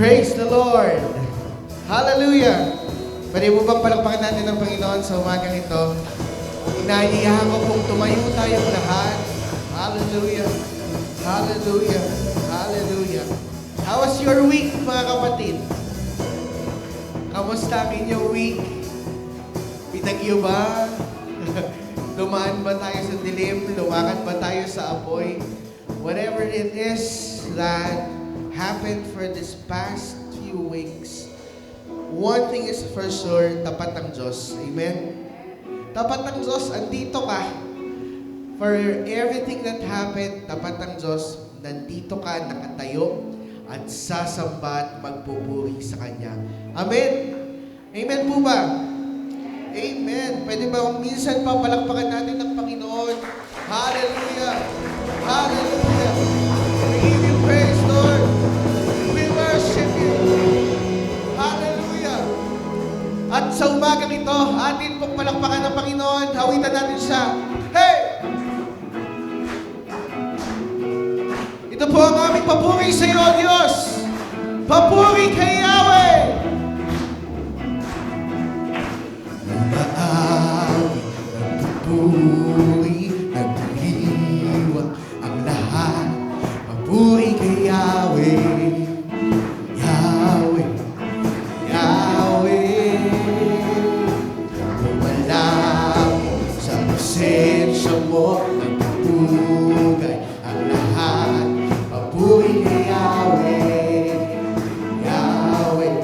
Praise the Lord! Hallelujah! Pwede mo bang palakpakan natin ng Panginoon sa umagang ito? Inahiyahan ko pong tumayo tayong lahat. Hallelujah! Hallelujah! Hallelujah! How was your week, mga kapatid? Kamusta ang inyong week? Pinagyo ba? Dumaan ba tayo sa dilim? Lumakad ba tayo sa apoy? Whatever it is that happened for this past few weeks, one thing is for sure, tapat ng Diyos. Amen? Tapat ng Diyos, andito ka. For everything that happened, tapat ng Diyos, nandito ka, nakatayo, at sasamba at magpupuri sa Kanya. Amen? Amen po ba? Amen. Pwede ba minsan pa palakpakan natin ng Panginoon? Hallelujah! Hallelujah! We give you praise, Lord! We worship you! Hallelujah! At sa umagang ito, atin pong palakpakan ng Panginoon, hawitan natin siya. Hey! Ito po ang aming papuri sa iyo, Diyos! Papuri kay Yahweh! Papuri, nagdiwang ang lahat. Papuri kay Yahweh, Yahweh, Yahweh. Bumalabo sa presensya mo, nagpupugay ang lahat. Papuri kay Yahweh, Yahweh,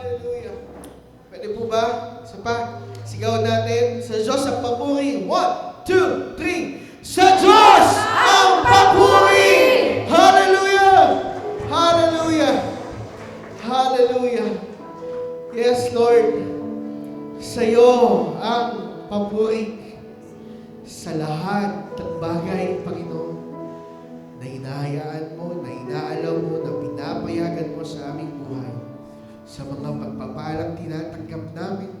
Hallelujah. Pwede po ba? Isa pa. Sigaw natin sa Diyos ang papuri. 1, 2, 3. Sa Diyos ang papuri! Hallelujah! Hallelujah! Hallelujah! Yes, Lord. Sa iyo ang papuri sa lahat ng bagay, Panginoon, na hinahayaan mo, na inaalaw mo, na pinapayagan mo sa aming buhay. Sa mga pagpapalang tinatanggap namin,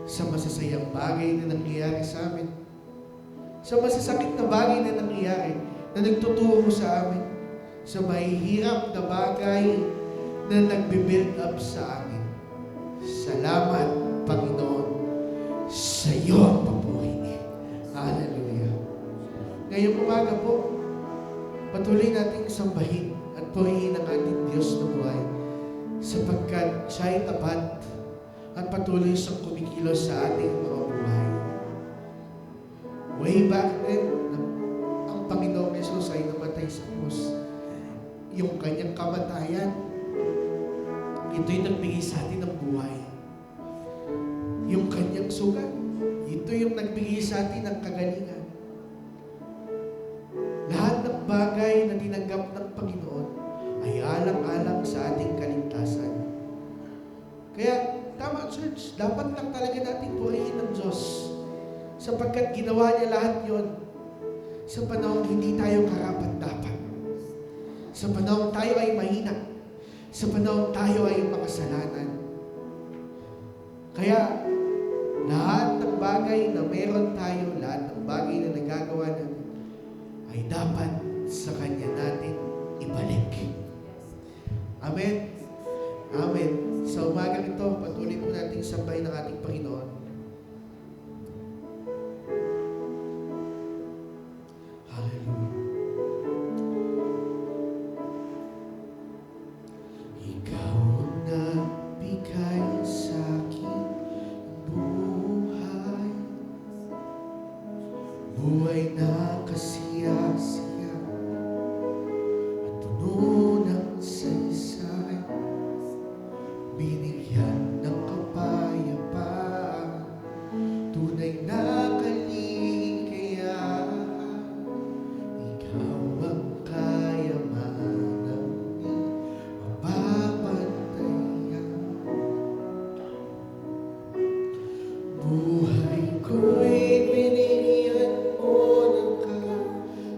sa masasayang bagay na nangyayari sa amin, sa masasakit na bagay na nangyayari na nagtuturo sa amin, sa mahihirap na bagay na nagbe-build up sa amin. Salamat, Panginoon, sa iyo ang papuri. Hallelujah. Ngayong umaga po, patuloy nating sambahin at purihin ang ating Diyos na buhay sapagkat siya'y tapat at patuloy siyang kumikilos sa ating mga buhay. Way back then, ang Panginoong Jesus ay namatay sa krus. Yung kanyang kamatayan, ito'y nagbigay sa atin ng buhay. Yung kanyang sugat, ito yung nagbigay sa atin ng kagalingan. Lahat ng bagay na tinanggap ng Panginoon ay alang-alang sa ating kaligtasan. Kaya, tama, church, dapat lang talaga natin purihin ng Diyos sapagkat ginawa niya lahat yon sa panahon hindi tayo karapat-dapat. Sa panahon tayo ay mahina. Sa panahon tayo ay makasalanan. Kaya, lahat ng bagay na meron tayo, lahat ng bagay na nagagawa natin, ay dapat sa Kanya natin ibalik. Amen? Amen. Sa umagang ito, patuloy po natin sambahin ng ating Panginoon. Hallelujah. Ikaw ang nagbigay sa akin buhay, buhay na kasiya-siya at puno ng saysay, binigyan ng kapayapaan, tunay na kaligayahan. Ikaw ang kayamanan ni mapapantayan. Buhay ko'y binigyan mo ng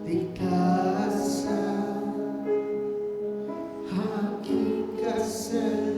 kaligtasan, aking kasalanan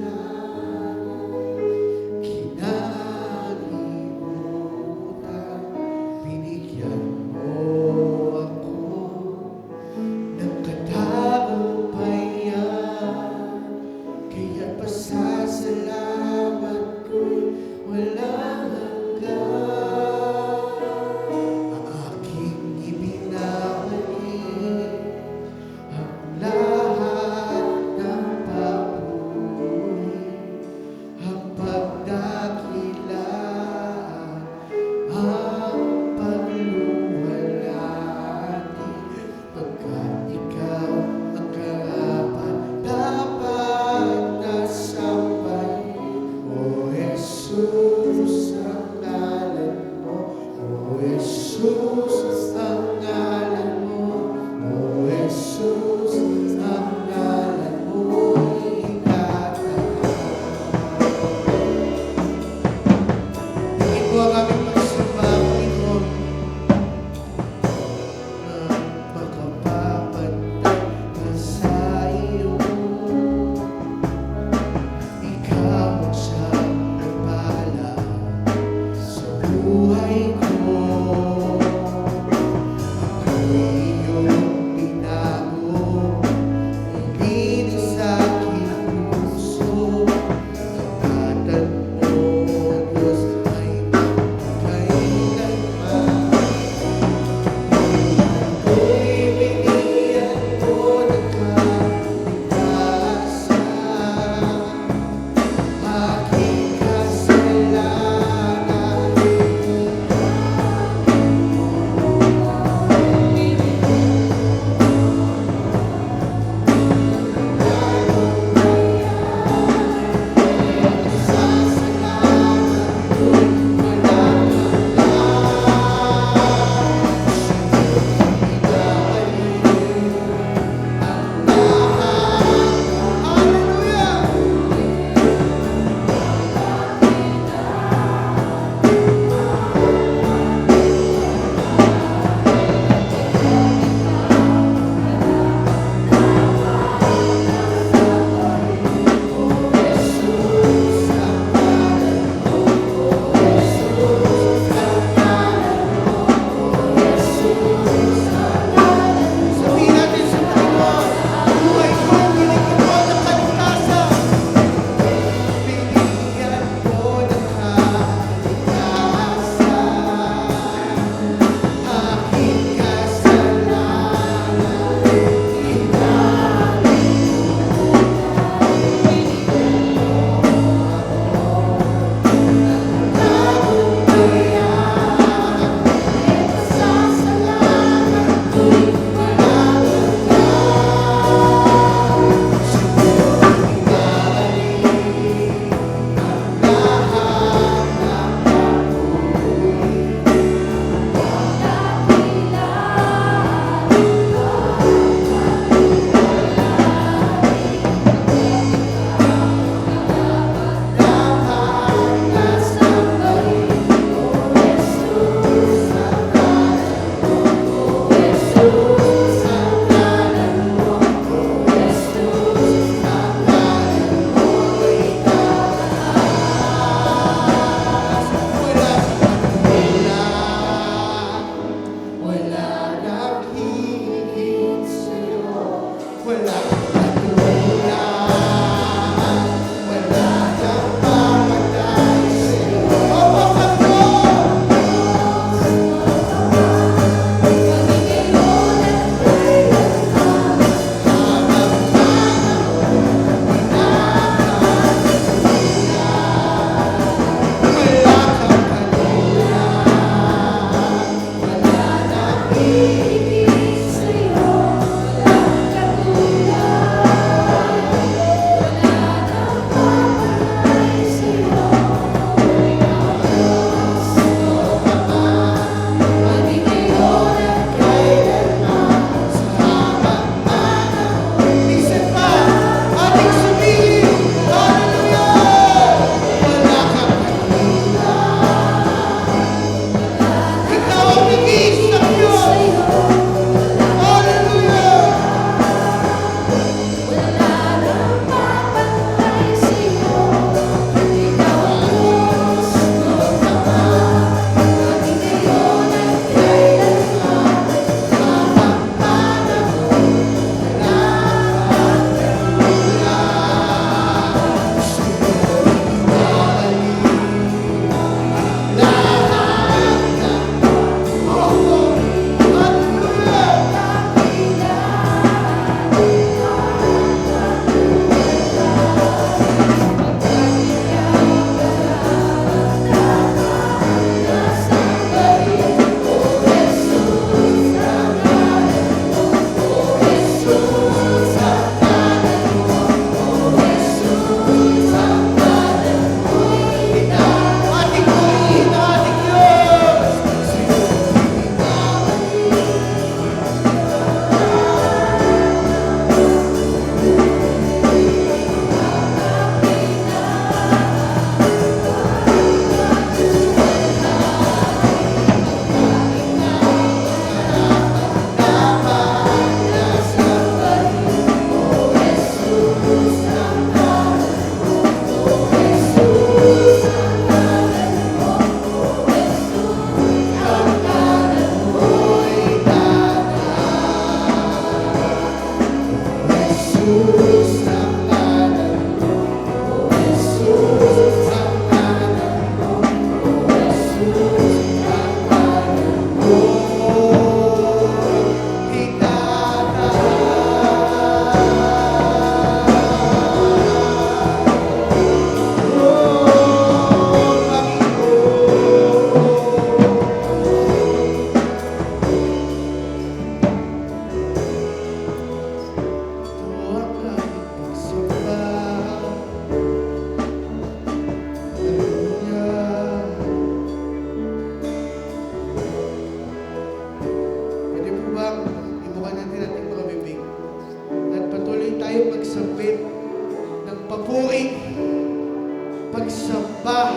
magsamba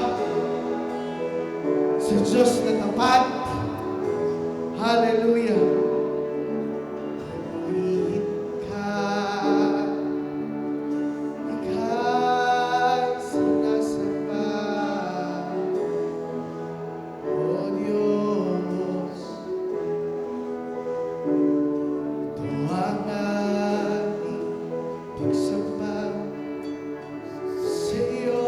sa Diyos na tapat. Hallelujah. Pumihit ka, ika'y sinasamba, O Diyos. Ito ang aming pagsamba sa iyo,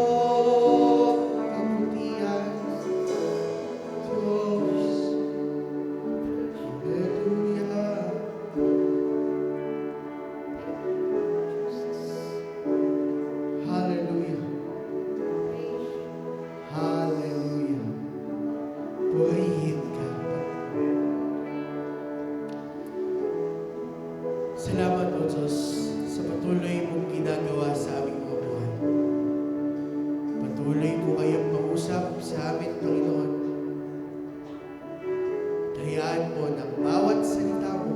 kabutihan, Diyos. Hallelujah. Hallelujah. Hallelujah. Purihin ka. Salamat o Diyos sa patuloy mong ginagawa sa aming mga buhay. Patuloy po kayong mangusap sa amin, Panginoon. Hayaan mo ng bawat salita mo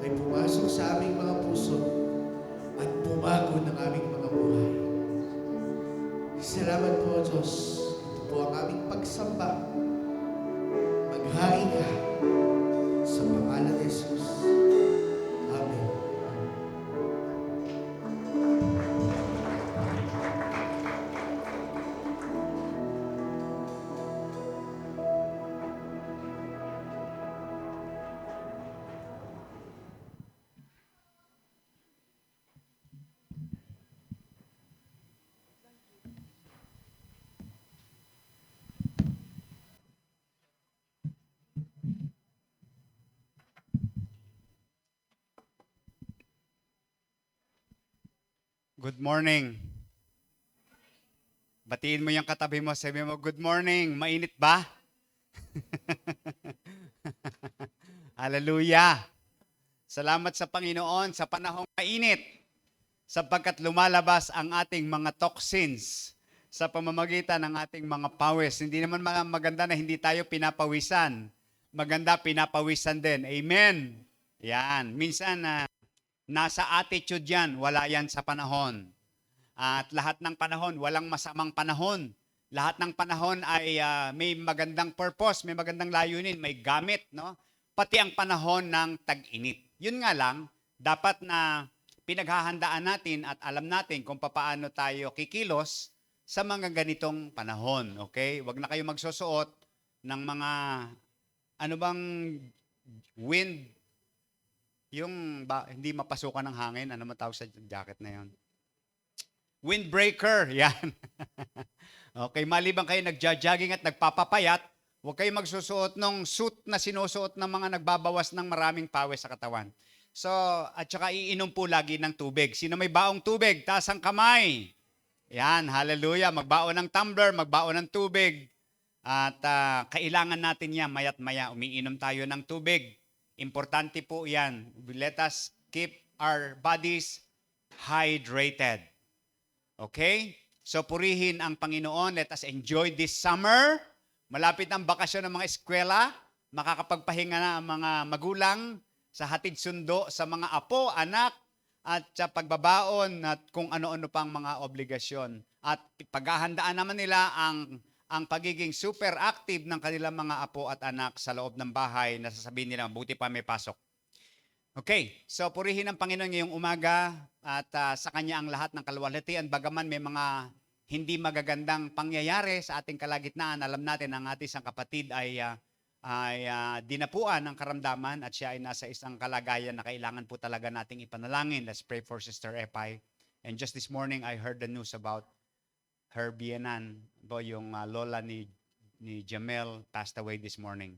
ay pumasok sa aming mga puso at bumago ng aming mga buhay. Salamat po, Diyos. Ito po ang aming pagsamba. Maghain ka sa pangalan ni Jesus. Amen. Good morning. Batiin mo yung katabi mo, sabi mo, good morning, mainit ba? Hallelujah. Salamat sa Panginoon sa panahong mainit sapagkat lumalabas ang ating mga toxins sa pamamagitan ng ating mga pawis. Hindi naman maganda na hindi tayo pinapawisan. Maganda pinapawisan din. Amen. Yan. Minsan nasa attitude yan, wala yan sa panahon. At lahat ng panahon, walang masamang panahon. Lahat ng panahon ay may magandang purpose, may magandang layunin, may gamit, no? Pati ang panahon ng tag-init. Yun nga lang, dapat na pinaghahandaan natin at alam natin kung paano tayo kikilos sa mga ganitong panahon. Okay? Huwag na kayo magsusuot ng mga, ano bang wind, yung hindi mapasukan ng hangin, ano man tawag sa jacket na yon? Windbreaker, yan. Okay, maliban kayo nagja-jogging at nagpapapayat, huwag kayo magsusuot ng suit na sinusuot ng mga nagbabawas ng maraming pawis sa katawan. So, at saka iinom po lagi ng tubig. Sino may baong tubig? Taas ang kamay. Yan, hallelujah. Magbaon ng tumbler, magbaon ng tubig. At kailangan natin yan, mayat maya, umiinom tayo ng tubig. Importante po yan. Let us keep our bodies hydrated. Okay? So purihin ang Panginoon. Let us enjoy this summer. Malapit ang bakasyon ng mga eskwela. Makakapagpahinga na ang mga magulang sa hatid sundo sa mga apo, anak, at sa pagbabaon at kung ano-ano pang mga obligasyon. At paghahandaan naman nila ang pagiging super active ng kanilang mga apo at anak sa loob ng bahay na sasabihin nila, buti pa may pasok. Okay, so purihin ang Panginoon ngayong umaga at sa Kanya ang lahat ng kaluwalhatian. Bagaman may mga hindi magagandang pangyayari sa ating kalagitnaan, alam natin ang ating isang kapatid ay dinapuan ng karamdaman at siya ay nasa isang kalagayan na kailangan po talaga nating ipanalangin. Let's pray for Sister Epay. And just this morning, I heard the news about her biyenan, yung lola ni Jamel passed away this morning.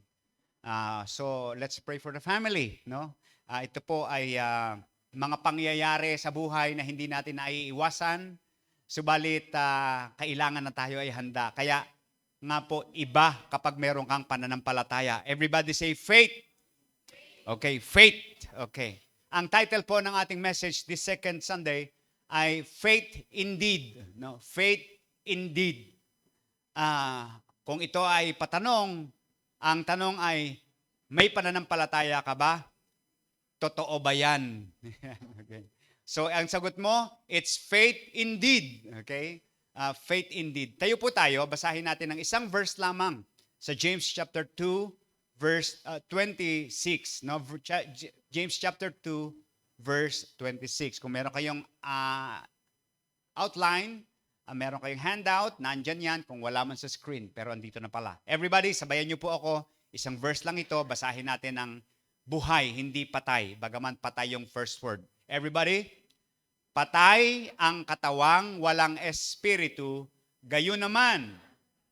So let's pray for the family, no? Ito po ay mga pangyayari sa buhay na hindi natin naiiwasan, subalit kailangan na tayo ay handa. Kaya nga po, iba kapag meron kang pananampalataya. Everybody say faith. Okay, faith. Okay. Ang title po ng ating message this second Sunday ay Faith Indeed. No? Faith Indeed. Kung ito ay patanong, ang tanong ay, may pananampalataya ka ba? Totoo ba yan? Okay. So, ang sagot mo, it's faith indeed. Okay? Faith indeed. Tayo po tayo, basahin natin ng isang verse lamang sa James chapter 2, verse 26. No? James chapter 2, verse 26. Kung meron kayong outline, meron kayong handout, nandyan yan kung wala man sa screen, pero andito na pala. Everybody, sabayan niyo po ako. Isang verse lang ito, basahin natin ng buhay, hindi patay. Bagaman patay yung first word. Everybody, patay ang katawang walang espiritu, gayon naman,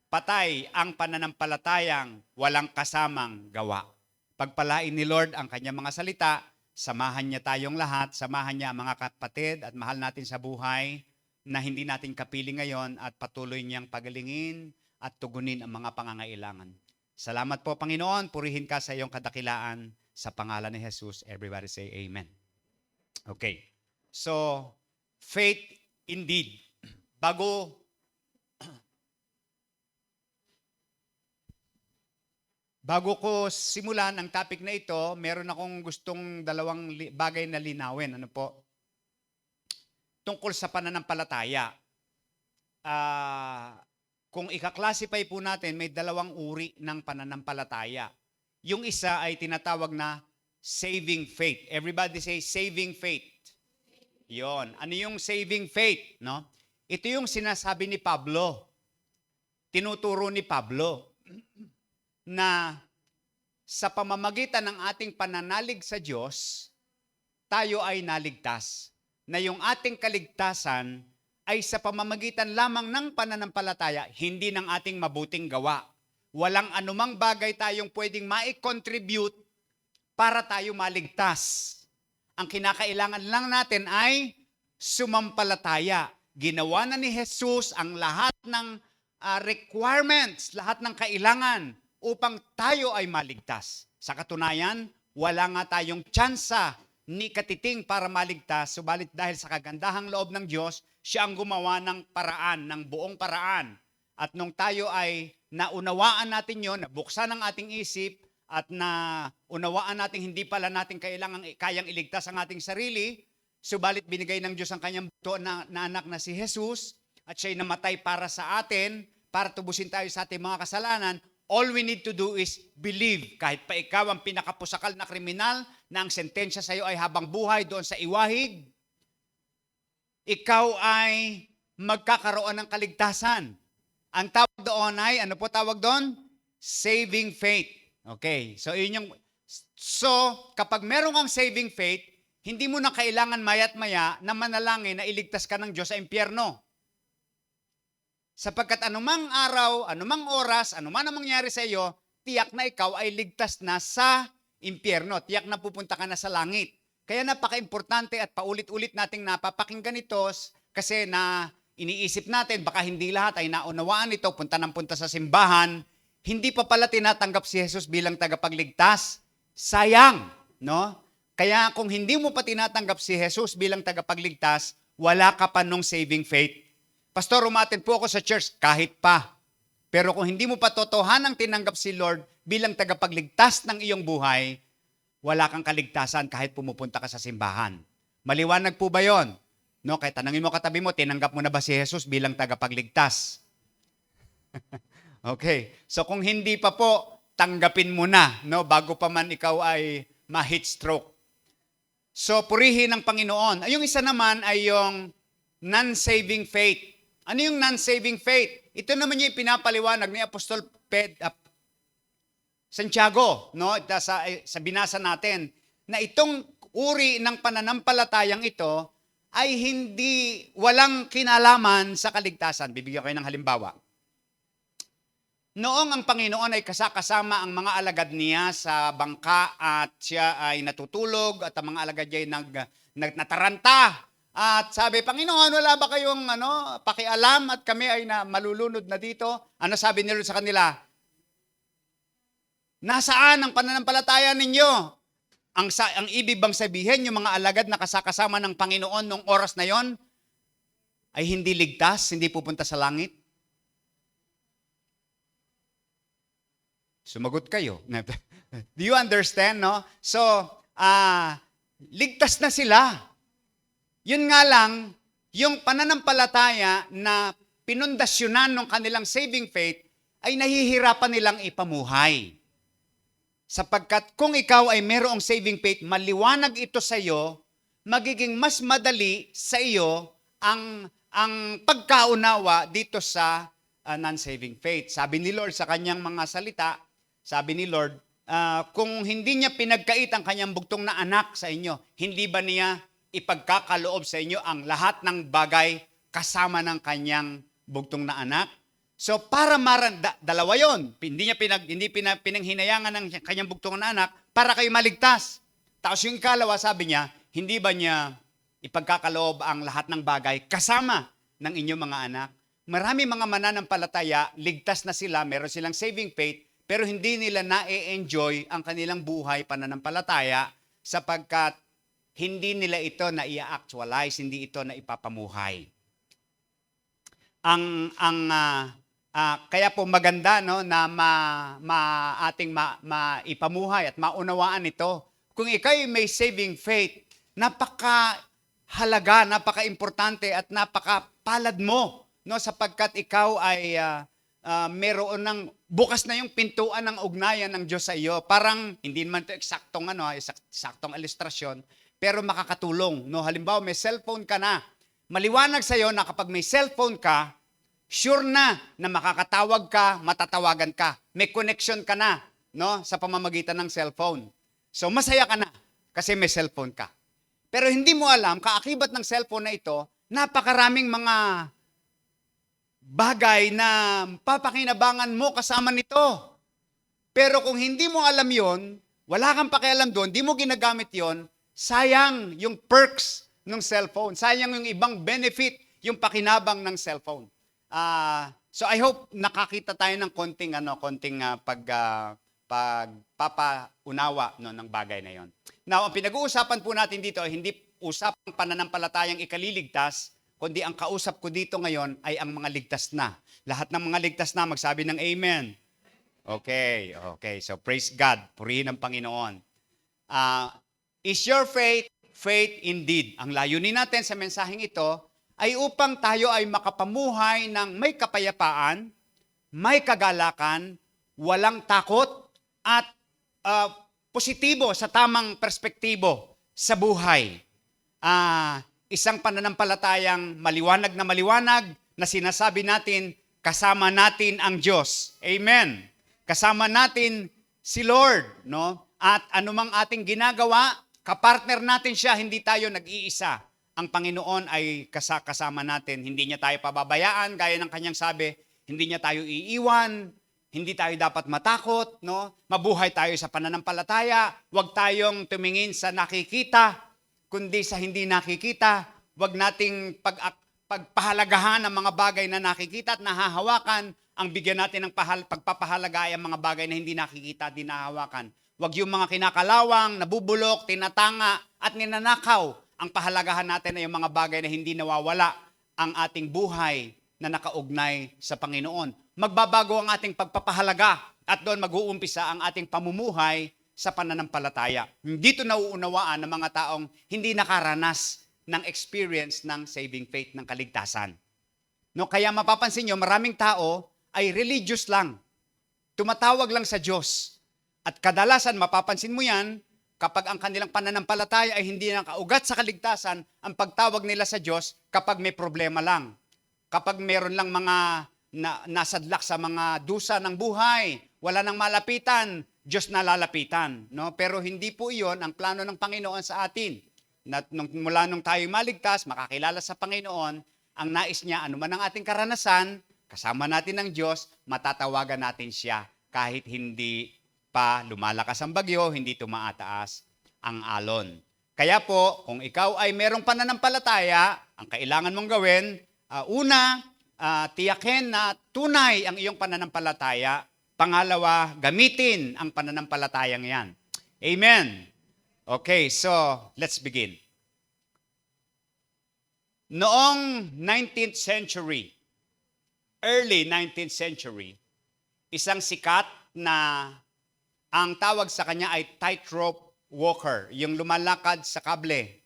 patay ang pananampalatayang walang kasamang gawa. Pagpalain ni Lord ang kanyang mga salita, samahan niya tayong lahat, samahan niya ang mga kapatid at mahal natin sa buhay na hindi natin kapiling ngayon at patuloy niyang pagalingin at tugunin ang mga pangangailangan. Salamat po, Panginoon. Purihin ka sa iyong kadakilaan sa pangalan ni Jesus. Everybody say amen. Okay. So, faith indeed. Bago ko simulan ang topic na ito, meron akong gustong dalawang bagay na linawin. Ano po? Tungkol sa pananampalataya. Kung ika-classify po natin, may dalawang uri ng pananampalataya. Yung isa ay tinatawag na saving faith. Everybody say saving faith. Yon. Ano yung saving faith? No? Ito yung sinasabi ni Pablo. Tinuturo ni Pablo na sa pamamagitan ng ating pananalig sa Diyos, tayo ay naligtas. Na yung ating kaligtasan ay sa pamamagitan lamang ng pananampalataya, hindi ng ating mabuting gawa. Walang anumang bagay tayong pwedeng ma-contribute para tayo maligtas. Ang kinakailangan lang natin ay sumampalataya. Ginawa na ni Jesus ang lahat ng requirements, lahat ng kailangan upang tayo ay maligtas. Sa katunayan, wala nga tayong tsansa ni katiting para maligtas, subalit dahil sa kagandahang loob ng Diyos, siya ang gumawa ng paraan, ng buong paraan. At nung tayo ay naunawaan natin yon, nabuksan ang ating isip, at na unawaan natin hindi pala natin kayang iligtas ang ating sarili, subalit binigay ng Diyos ang kanyang buto na anak na si Jesus, at siya'y namatay para sa atin, para tubusin tayo sa ating mga kasalanan. All we need to do is believe. Kahit pa ikaw ang pinakapusakal na kriminal na ang sentensya sa iyo ay habang buhay doon sa iwahig, ikaw ay magkakaroon ng kaligtasan. Ang tawag doon ay, ano po tawag doon? Saving faith. Okay, so kapag meron kang saving faith, hindi mo na kailangan maya't maya na manalangin na iligtas ka ng Diyos sa impyerno. Sapagkat anumang araw, anumang oras, anuman ang mangyari sa iyo, tiyak na ikaw ay ligtas na sa impyerno. Tiyak na pupunta ka na sa langit. Kaya napaka-importante at paulit-ulit nating napapakinggan ito kasi na iniisip natin, baka hindi lahat ay naunawaan ito, punta sa simbahan, hindi pa pala tinatanggap si Jesus bilang tagapagligtas. Sayang, no? Kaya kung hindi mo pa tinatanggap si Jesus bilang tagapagligtas, wala ka pa nung saving faith. Pastor, umattend po ako sa church, kahit pa. Pero kung hindi mo pa totohanang tinanggap si Lord bilang tagapagligtas ng iyong buhay, wala kang kaligtasan kahit pumupunta ka sa simbahan. Maliwanag po ba yon? No, kaya tanangin mo katabi mo, tinanggap mo na ba si Jesus bilang tagapagligtas? Okay. So kung hindi pa po, tanggapin mo na, no, bago pa man ikaw ay ma-heat stroke. So purihin ng Panginoon. Yung isa naman ay yung non-saving faith. Ano yung non-saving faith? Ito naman yung pinapaliwanag ni Apostol Santiago, no, sa binasa natin, na itong uri ng pananampalatayang ito ay walang kinalaman sa kaligtasan. Bibigyan ko kayo ng halimbawa. Noong ang Panginoon ay kasama ang mga alagad niya sa bangka at siya ay natutulog at ang mga alagad niya ay nataranta. At sabi, Panginoon, wala ba kayong pakialam at kami ay malulunod na dito? Ano sabi ni Lord sa kanila? Nasaan ang pananampalataya ninyo? Ang ibig bang sabihin, yung mga alagad na kasama ng Panginoon nung oras na yon ay hindi ligtas, hindi pupunta sa langit? Sumagot kayo. Do you understand, no? So, ligtas na sila. Yun nga lang, yung pananampalataya na pinundasyonan ng kanilang saving faith ay nahihirapan nilang ipamuhay. Sapagkat kung ikaw ay mayroong saving faith, maliwanag ito sa iyo, magiging mas madali sa iyo ang pagkaunawa dito sa non-saving faith. Sabi ni Lord sa kanyang mga salita, sabi ni Lord, kung hindi niya pinagkait ang kanyang bugtong na anak sa inyo, hindi ba niya ipagkakaloob sa inyo ang lahat ng bagay kasama ng kanyang bugtong na anak? So para dalawa yon. Hindi pinanghinayangan ng kanyang bugtong na anak para kayo maligtas. Tapos yung ikalawa, sabi niya, hindi ba niya ipagkakaloob ang lahat ng bagay kasama ng inyong mga anak? Marami mga mananampalataya, ligtas na sila, meron silang saving faith, pero hindi nila na-enjoy ang kanilang buhay pananampalataya sapagkat hindi nila ito na i-actualize, hindi ito na ipapamuhay. Kaya po maganda no na ating maipamuhay at maunawaan ito. Kung ikaw may saving faith, napakahalaga, napaka-importante at napakapalad mo no sapagkat ikaw ay meron ng bukas na yung pintuan ng ugnayan ng Diyos sa iyo. Parang hindi man ito eksaktong ilustrasyon, pero makakatulong. No? Halimbawa, may cellphone ka na. Maliwanag sa iyo na kapag may cellphone ka, sure na makakatawag ka, matatawagan ka. May connection ka na no, sa pamamagitan ng cellphone. So masaya ka na kasi may cellphone ka. Pero hindi mo alam, kaakibat ng cellphone na ito, napakaraming mga bagay na papakinabangan mo kasama nito. Pero kung hindi mo alam yon, wala kang pakialam doon, di mo ginagamit yon, sayang yung perks ng cellphone. Sayang yung ibang benefit, yung pakinabang ng cellphone. So I hope nakakita tayo ng konting pagpapaunawa no, ng bagay na yon. Now, ang pinag-uusapan po natin dito ay hindi usapang pananampalatayang ikaliligtas, kundi ang kausap ko dito ngayon ay ang mga ligtas na. Lahat ng mga ligtas na, magsabi ng amen. Okay. So praise God. Purihin ang Panginoon. Is your faith indeed? Ang layunin natin sa mensaheng ito ay upang tayo ay makapamuhay ng may kapayapaan, may kagalakan, walang takot, at positibo sa tamang perspektibo sa buhay. Isang pananampalatayang maliwanag na sinasabi natin, kasama natin ang Diyos. Amen. Kasama natin si Lord, no? At anumang ating ginagawa, kapartner natin siya, hindi tayo nag-iisa. Ang Panginoon ay kasama natin. Hindi niya tayo pababayaan, gaya ng kanyang sabi, hindi niya tayo iiwan, hindi tayo dapat matakot, no? Mabuhay tayo sa pananampalataya, huwag tayong tumingin sa nakikita, kundi sa hindi nakikita. Huwag nating pagpahalagahan ang mga bagay na nakikita at nahahawakan. Ang bigyan natin ng pagpapahalaga ay ang mga bagay na hindi nakikita at di nahahawakan. Huwag yung mga kinakalawang, nabubulok, tinatanga at ninanakaw. Ang pahalagahan natin ay yung mga bagay na hindi nawawala ang ating buhay na nakaugnay sa Panginoon. Magbabago ang ating pagpapahalaga at doon mag-uumpisa ang ating pamumuhay sa pananampalataya. Dito nauunawaan ng mga taong hindi nakaranas ng experience ng saving faith, ng kaligtasan. No, kaya mapapansin nyo, maraming tao ay religious lang. Tumatawag lang sa Diyos. At kadalasan, mapapansin mo yan, kapag ang kanilang pananampalataya ay hindi nakaugat sa kaligtasan, ang pagtawag nila sa Diyos kapag may problema lang. Kapag meron lang mga nasadlak sa mga dusa ng buhay, wala nang malapitan, Diyos na lalapitan. No? Pero hindi po iyon ang plano ng Panginoon sa atin. Mula nung tayo maligtas, makakilala sa Panginoon, ang nais niya, anuman ang ating karanasan, kasama natin ng Diyos, matatawagan natin siya kahit hindi pa lumalakas ang bagyo, hindi tumaataas ang alon. Kaya po, kung ikaw ay merong pananampalataya, ang kailangan mong gawin, tiyakin na tunay ang iyong pananampalataya. Pangalawa, gamitin ang pananampalatayang yan. Amen. Okay, so let's begin. Noong 19th century, early 19th century, isang sikat na ang tawag sa kanya ay tightrope walker, yung lumalakad sa kable.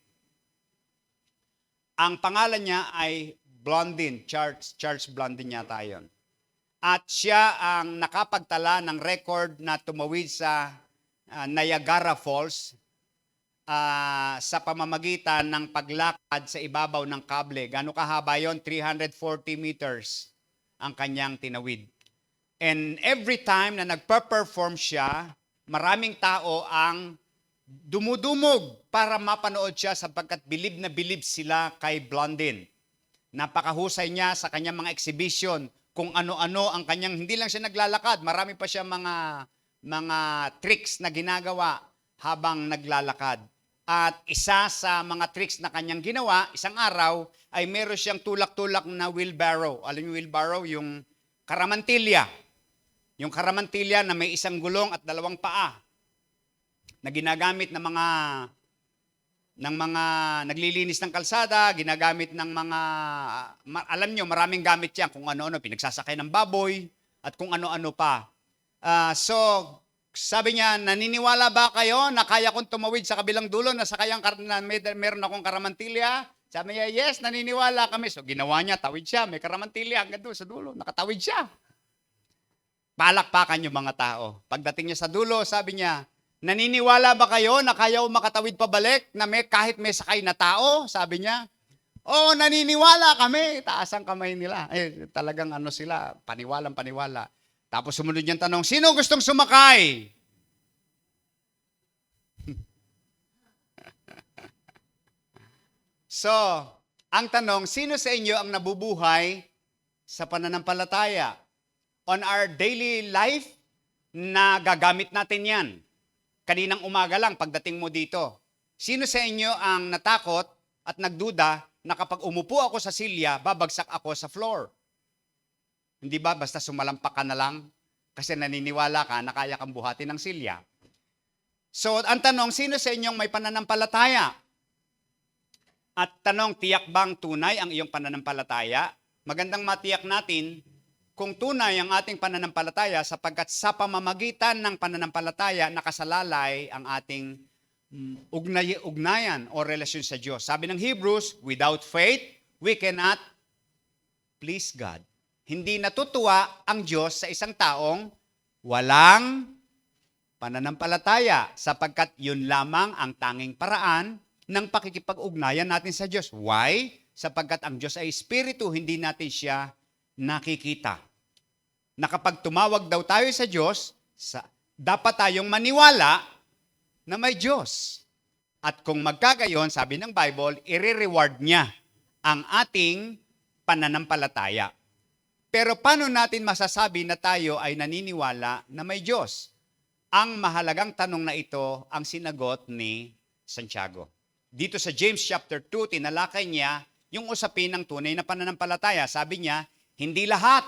Ang pangalan niya ay Blondin, Charles Blondin yata yun. At siya ang nakapagtala ng record na tumawid sa Niagara Falls sa pamamagitan ng paglakad sa ibabaw ng kable. Gano'ng kahaba yun? 340 meters ang kanyang tinawid. And every time na nagpa-perform siya, maraming tao ang dumudumog para mapanood siya sapagkat bilib na bilib sila kay Blondin. Napakahusay niya sa kanyang mga exhibition, kung ano-ano ang kanyang, hindi lang siya naglalakad, marami pa siya mga tricks na ginagawa habang naglalakad. At isa sa mga tricks na kanyang ginawa, isang araw, ay meron siyang tulak-tulak na wheelbarrow. Alam niyo wheelbarrow? Yung karamantilya. Yung karamantilya na may isang gulong at dalawang paa na ginagamit ng mga naglilinis ng kalsada, ginagamit ng mga, alam nyo, maraming gamit yan, kung ano-ano, pinagsasakay ng baboy, at kung ano-ano pa. So, sabi niya, naniniwala ba kayo na kaya kong tumawid sa kabilang dulo na meron akong karamantilya? Sabi niya, yes, naniniwala kami. So, ginawa niya, tawid siya, may karamantilya hanggang doon sa dulo, nakatawid siya. Palakpakan yung mga tao. Pagdating niya sa dulo, sabi niya, naniniwala ba kayo na kaya makatawid pabalik na kahit may sakay na tao? Sabi niya. Oo, naniniwala kami. Taas ang kamay nila. Talagang sila, paniwalang paniwala. Tapos sumunod niyang tanong, sino gustong sumakay? So, ang tanong, sino sa inyo ang nabubuhay sa pananampalataya? On our daily life, na gagamit natin yan. Kaninang umaga lang, pagdating mo dito, sino sa inyo ang natakot at nagduda na kapag umupo ako sa silya, babagsak ako sa floor? Hindi ba? Basta sumalampak ka na lang kasi naniniwala ka na kaya kang buhatin ng silya. So, ang tanong, sino sa inyong may pananampalataya? At tanong, tiyak bang tunay ang iyong pananampalataya? Magandang matiyak natin kung tunay ang ating pananampalataya sapagkat sa pamamagitan ng pananampalataya nakasalalay ang ating ugnayan o relasyon sa Diyos. Sabi ng Hebrews, without faith, we cannot please God. Hindi natutuwa ang Diyos sa isang taong walang pananampalataya sapagkat yun lamang ang tanging paraan ng pakikipag-ugnayan natin sa Diyos. Why? Sapagkat ang Diyos ay Espiritu, hindi natin siya nakikita. Na kapag tumawag daw tayo sa Diyos, dapat tayong maniwala na may Diyos. At kung magkagayon, sabi ng Bible, i-reward niya ang ating pananampalataya. Pero paano natin masasabi na tayo ay naniniwala na may Diyos? Ang mahalagang tanong na ito ang sinagot ni Santiago. Dito sa James chapter 2, tinalakay niya yung usapin ng tunay na pananampalataya. Sabi niya, hindi lahat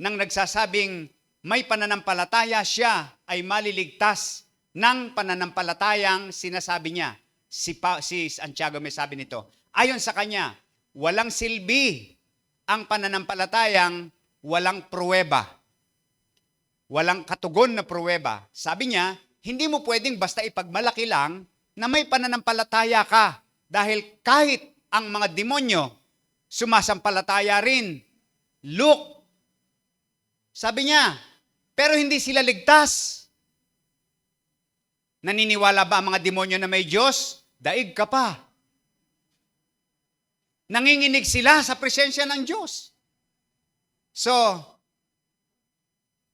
nang nagsasabing may pananampalataya siya ay maliligtas ng pananampalatayang sinasabi niya. Si Santiago may sabi nito, ayon sa kanya, walang silbi ang pananampalatayang walang pruweba. Walang katugon na pruweba. Sabi niya, hindi mo pwedeng basta ipagmalaki lang na may pananampalataya ka dahil kahit ang mga demonyo sumasampalataya rin. Look, sabi niya, pero hindi sila ligtas. Naniniwala ba ang mga demonyo na may Diyos? Daig ka pa. Nanginginig sila sa presensya ng Diyos. So,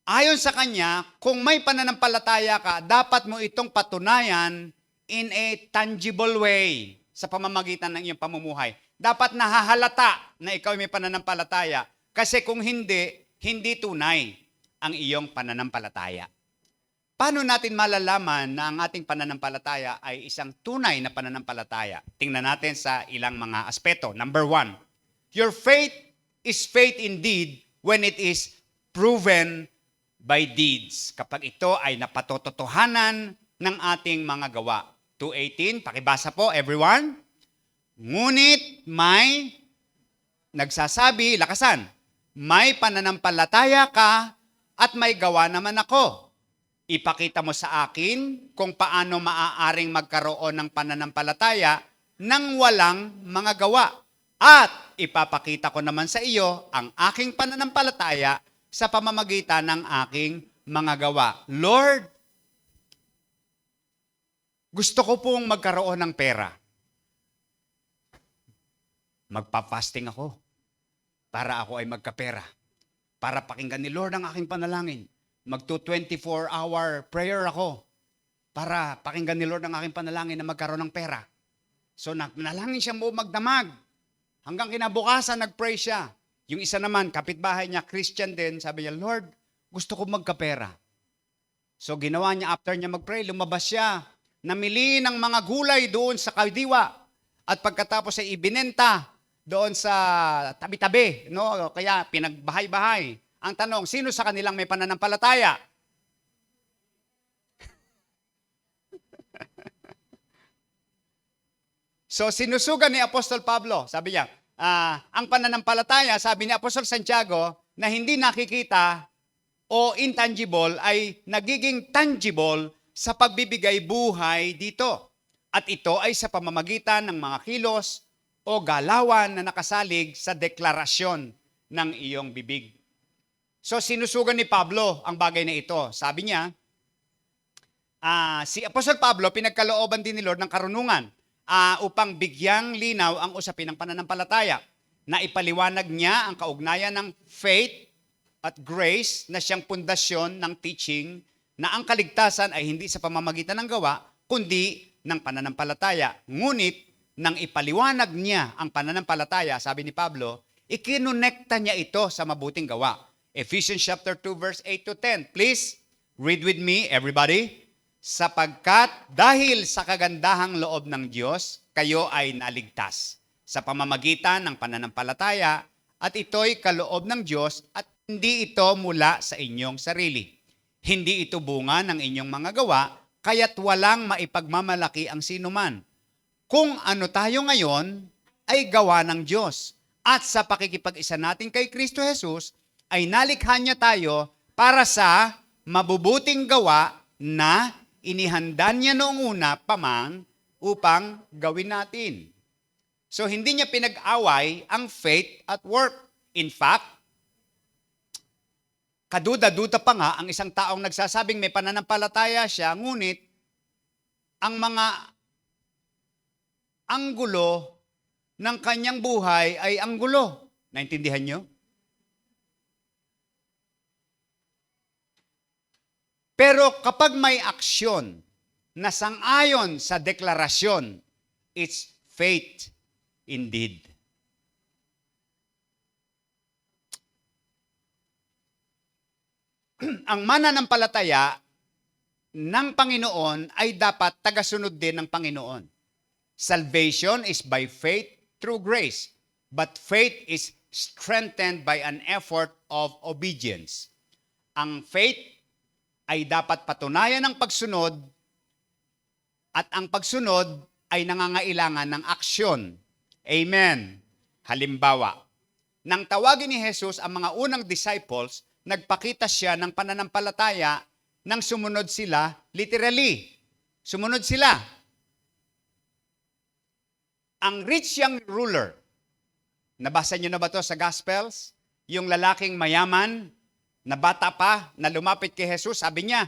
ayon sa kanya, kung may pananampalataya ka, dapat mo itong patunayan in a tangible way sa pamamagitan ng iyong pamumuhay. Dapat nahahalata na ikaw may pananampalataya. Kasi kung hindi tunay ang iyong pananampalataya. Paano natin malalaman na ang ating pananampalataya ay isang tunay na pananampalataya? Tingnan natin sa ilang mga aspeto. Number 1, your faith is faith indeed when it is proven by deeds. Kapag ito ay napatotohanan ng ating mga gawa. 2:18, pakibasa po everyone. Ngunit may nagsasabi, lakasan, may pananampalataya ka at may gawa naman ako. Ipakita mo sa akin kung paano maaaring magkaroon ng pananampalataya ng walang mga gawa. At ipapakita ko naman sa iyo ang aking pananampalataya sa pamamagitan ng aking mga gawa. Lord, gusto ko pong magkaroon ng pera. Magpa-fasting ako para ako ay magkapera. Para pakinggan ni Lord ang aking panalangin. Magto-24-hour prayer ako para pakinggan ni Lord ang aking panalangin na magkaroon ng pera. So nanalangin siya mo magdamag. Hanggang kinabukasan, nag-pray siya. Yung isa naman, kapitbahay niya, Christian din, sabi niya, Lord, gusto ko magkapera. So ginawa niya, after niya mag-pray, lumabas siya. Namili ng mga gulay doon sa kadiwa. At pagkatapos ay ibinenta doon sa tabi-tabi. No? Kaya pinagbahay-bahay. Ang tanong, sino sa kanilang may pananampalataya? So sinusugan ni Apostol Pablo, sabi niya, ang pananampalataya, sabi ni Apostol Santiago, na hindi nakikita o intangible ay nagiging tangible sa pagbibigay buhay dito. At ito ay sa pamamagitan ng mga kilos o galawan na nakasalig sa deklarasyon ng iyong bibig. So sinusugan ni Pablo ang bagay na ito. Sabi niya, si Apostol Pablo, pinagkalooban din ni Lord ng karunungan upang bigyang linaw ang usapin ng pananampalataya. Na ipaliwanag niya ang kaugnayan ng faith at grace na siyang pundasyon ng teaching na ang kaligtasan ay hindi sa pamamagitan ng gawa, kundi ng pananampalataya. Ngunit, nang ipaliwanag niya ang pananampalataya, sabi ni Pablo, ikinonekta niya ito sa mabuting gawa. Ephesians chapter 2 verse 8 to 10. Please, read with me, everybody. Sapagkat dahil sa kagandahang loob ng Diyos, kayo ay naligtas sa pamamagitan ng pananampalataya at ito'y kaloob ng Diyos at hindi ito mula sa inyong sarili. Hindi ito bunga ng inyong mga gawa, kaya't walang maipagmamalaki ang sinuman. Kung ano tayo ngayon ay gawa ng Diyos. At sa pakikipag-isa natin kay Kristo Jesus, ay nalikha niya tayo para sa mabubuting gawa na inihanda niya noong una pa man upang gawin natin. So hindi niya pinag-away ang faith at work. In fact, kaduda-duda pa nga ang isang taong nagsasabing may pananampalataya siya, ngunit ang mga anggulo ng kanyang buhay ay anggulo. Naintindihan niyo? Pero kapag may aksyon na sang-ayon sa deklarasyon, it's faith indeed. Ang mananampalataya ng Panginoon ay dapat tagasunod din ng Panginoon. Salvation is by faith through grace, but faith is strengthened by an effort of obedience. Ang faith ay dapat patunayan ng pagsunod at ang pagsunod ay nangangailangan ng aksyon. Amen. Halimbawa, nang tawagin ni Jesus ang mga unang disciples, nagpakita siya ng pananampalataya nang sumunod sila, literally. Sumunod sila. Ang rich young ruler, nabasa niyo na ba ito sa Gospels? Yung lalaking mayaman, na bata pa, na lumapit kay Jesus, sabi niya,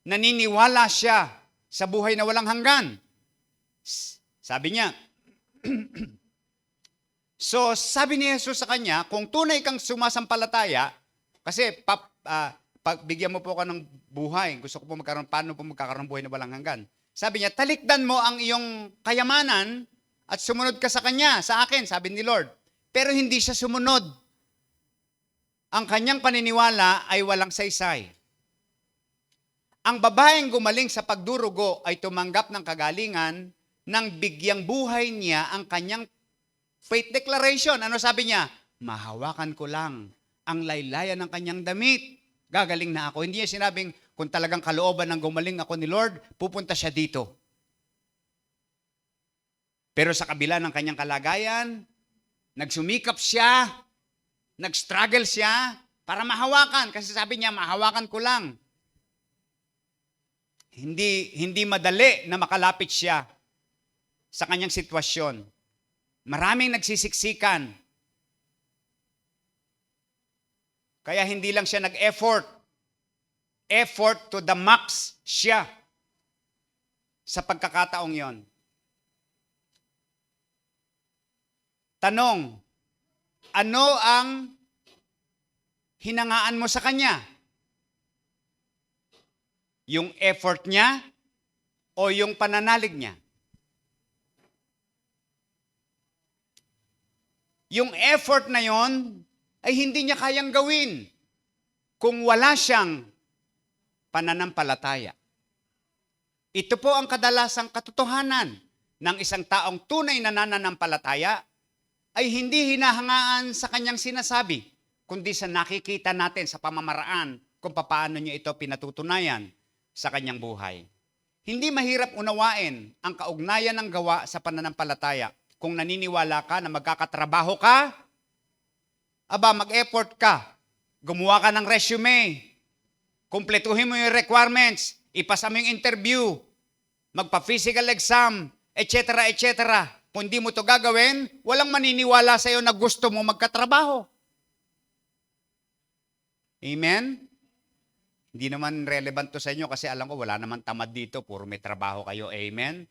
naniniwala siya sa buhay na walang hanggan. Sabi niya, so sabi ni Jesus sa kanya, kung tunay kang sumasampalataya, kasi bigyan mo po ako ng buhay, gusto ko po magkaroon, paano po magkakaroon ng buhay na walang hanggan? Sabi niya, talikdan mo ang iyong kayamanan at sumunod ka sa kanya, sa akin, sabi ni Lord. Pero hindi siya sumunod. Ang kanyang paniniwala ay walang saysay. Ang babaeng gumaling sa pagdurugo ay tumanggap ng kagalingan nang bigyang buhay niya ang kanyang faith declaration. Ano sabi niya? Mahawakan ko lang ang laylayan ng kanyang damit. Gagaling na ako. Hindi niya sinabing, kung talagang kalooban ng gumaling ako ni Lord, pupunta siya dito. Pero sa kabila ng kanyang kalagayan, nagsumikap siya, nag-struggle siya para mahawakan. Kasi sabi niya, mahawakan ko lang. Hindi madali na makalapit siya sa kanyang sitwasyon. Maraming nagsisiksikan. Kaya hindi lang siya nag-effort. Effort to the max siya sa pagkakataong yon. Tanong, ano ang hinangaan mo sa kanya? Yung effort niya o yung pananalig niya? Yung effort na yon ay hindi niya kayang gawin kung wala siyang pananampalataya. Ito po ang kadalasang katotohanan ng isang taong tunay na nananampalataya ay hindi hinahangaan sa kanyang sinasabi, kundi sa nakikita natin sa pamamaraan kung paano niya ito pinatutunayan sa kanyang buhay. Hindi mahirap unawain ang kaugnayan ng gawa sa pananampalataya kung naniniwala ka na magkakatrabaho ka, mag-effort ka, gumawa ka ng resume, kumpletuhin mo yung requirements, ipasa mo yung interview, magpa-physical exam, etc., etc. Kung hindi mo ito gagawin, walang maniniwala sa iyo na gusto mo magkatrabaho. Amen? Hindi naman relevant to sa inyo kasi alam ko wala naman tamad dito, puro may trabaho kayo. Amen?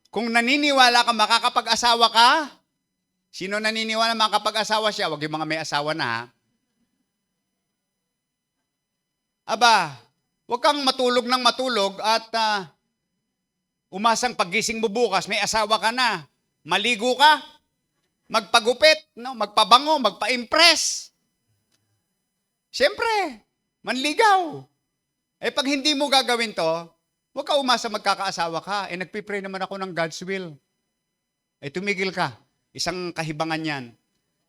Kung naniniwala ka makakapag-asawa ka, sino naniniwala makakapag-asawa siya? Huwag yung mga may asawa na, ha? Huwag kang matulog ng matulog at umasang paggising mo bukas, may asawa ka na. Maligo ka, magpagupit, magpabango, magpa-impress. Siyempre, manligaw. Pag hindi mo gagawin to, huwag ka umasa magkakaasawa ka. Nagpipray naman ako ng God's will. Tumigil ka. Isang kahibangan yan.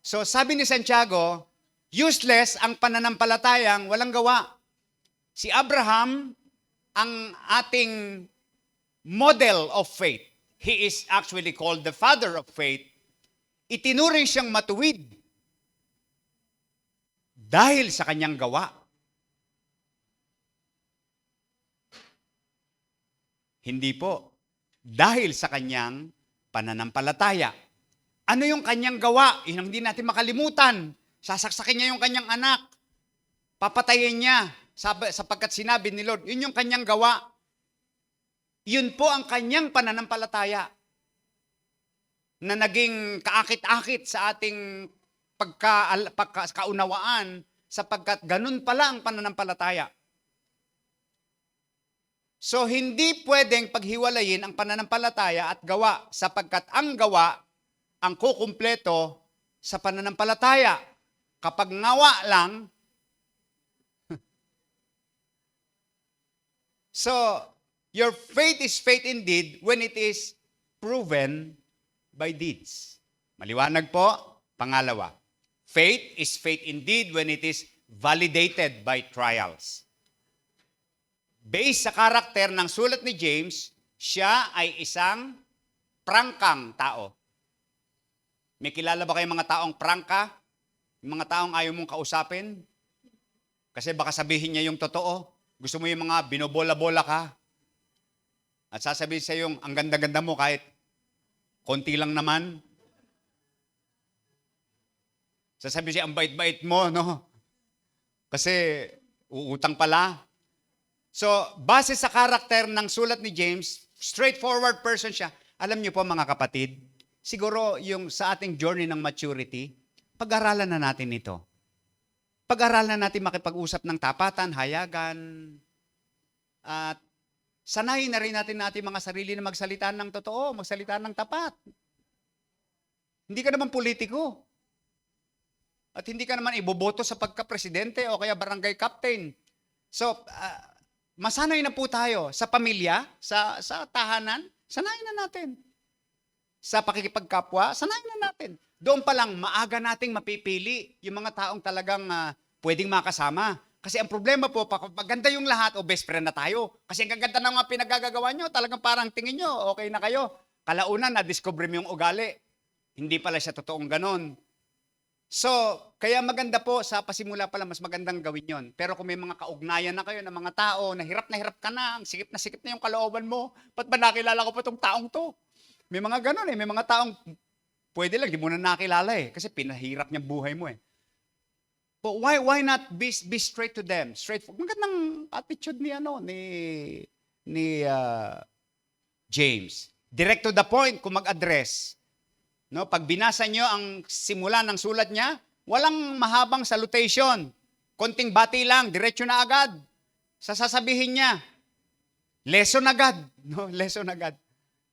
So, sabi ni Santiago, useless ang pananampalatayang walang gawa. Si Abraham, ang ating model of faith. He is actually called the father of faith. Itinuring siyang matuwid dahil sa kanyang gawa. Hindi po. Dahil sa kanyang pananampalataya. Ano yung kanyang gawa? Hindi natin makalimutan. Sasaksakin niya yung kanyang anak. Papatayin niya sapagkat sinabi ni Lord. Yun yung kanyang gawa. Yun po ang kanyang pananampalataya na naging kaakit-akit sa ating pagkaunawaan sapagkat ganun pala ang pananampalataya. So, hindi pwedeng paghiwalayin ang pananampalataya at gawa sapagkat ang gawa ang kukumpleto sa pananampalataya. Kapag ngawa lang, so, your faith is faith indeed when it is proven by deeds. Maliwanag po. Pangalawa, faith is faith indeed when it is validated by trials. Based sa karakter ng sulat ni James, siya ay isang prangkang tao. May kilala ba kayong mga taong prangka? Yung mga taong ayaw mong kausapin? Kasi baka sabihin niya yung totoo. Gusto mo yung mga binobola-bola ka. At sasabihin sa yung ang ganda-ganda mo kahit konti lang naman. Sasabihin siya, ang bait-bait mo, no? Kasi uutang pala. So, base sa karakter ng sulat ni James, straightforward person siya. Alam niyo po mga kapatid, siguro yung sa ating journey ng maturity, pag-aralan na natin ito. Pag-aralan na natin makipag-usap ng tapatan, hayagan, at sanayin na rin natin mga sarili na magsalita ng totoo, magsalita ng tapat. Hindi ka naman politiko. At hindi ka naman iboboto sa pagka-presidente o kaya barangay captain. So, masanay na po tayo sa pamilya, sa tahanan, sanayin na natin. Sa pakikipagkapwa, sanayin na natin. Doon pa lang, maaga nating mapipili yung mga taong talagang pwedeng makasama. Kasi ang problema po, pag ganda yung lahat, best friend na tayo. Kasi ang ganda ng mga pinagagagawa nyo, talagang parang tingin nyo, okay na kayo. Kalaunan, na-discover mo yung ugali. Hindi pala siya totoong ganon. So, kaya maganda po sa pasimula pa lang, mas magandang gawin yon. Pero kung may mga kaugnayan na kayo ng mga tao, na hirap ka na sikip na yung kalooban mo, ba't ba nakilala ko pa itong taong to? May mga ganun eh, may mga taong pwede lang, di mo na nakilala eh, kasi pinahirap niyang buhay mo eh. But why not be straight to them? Magandang attitude ni James. Direct to the point kung mag-address. No, pag binasa nyo ang simula ng sulat niya, walang mahabang salutation. Konting bati lang, diretso na agad. Sasabihin niya, lesson agad. No, lesson agad.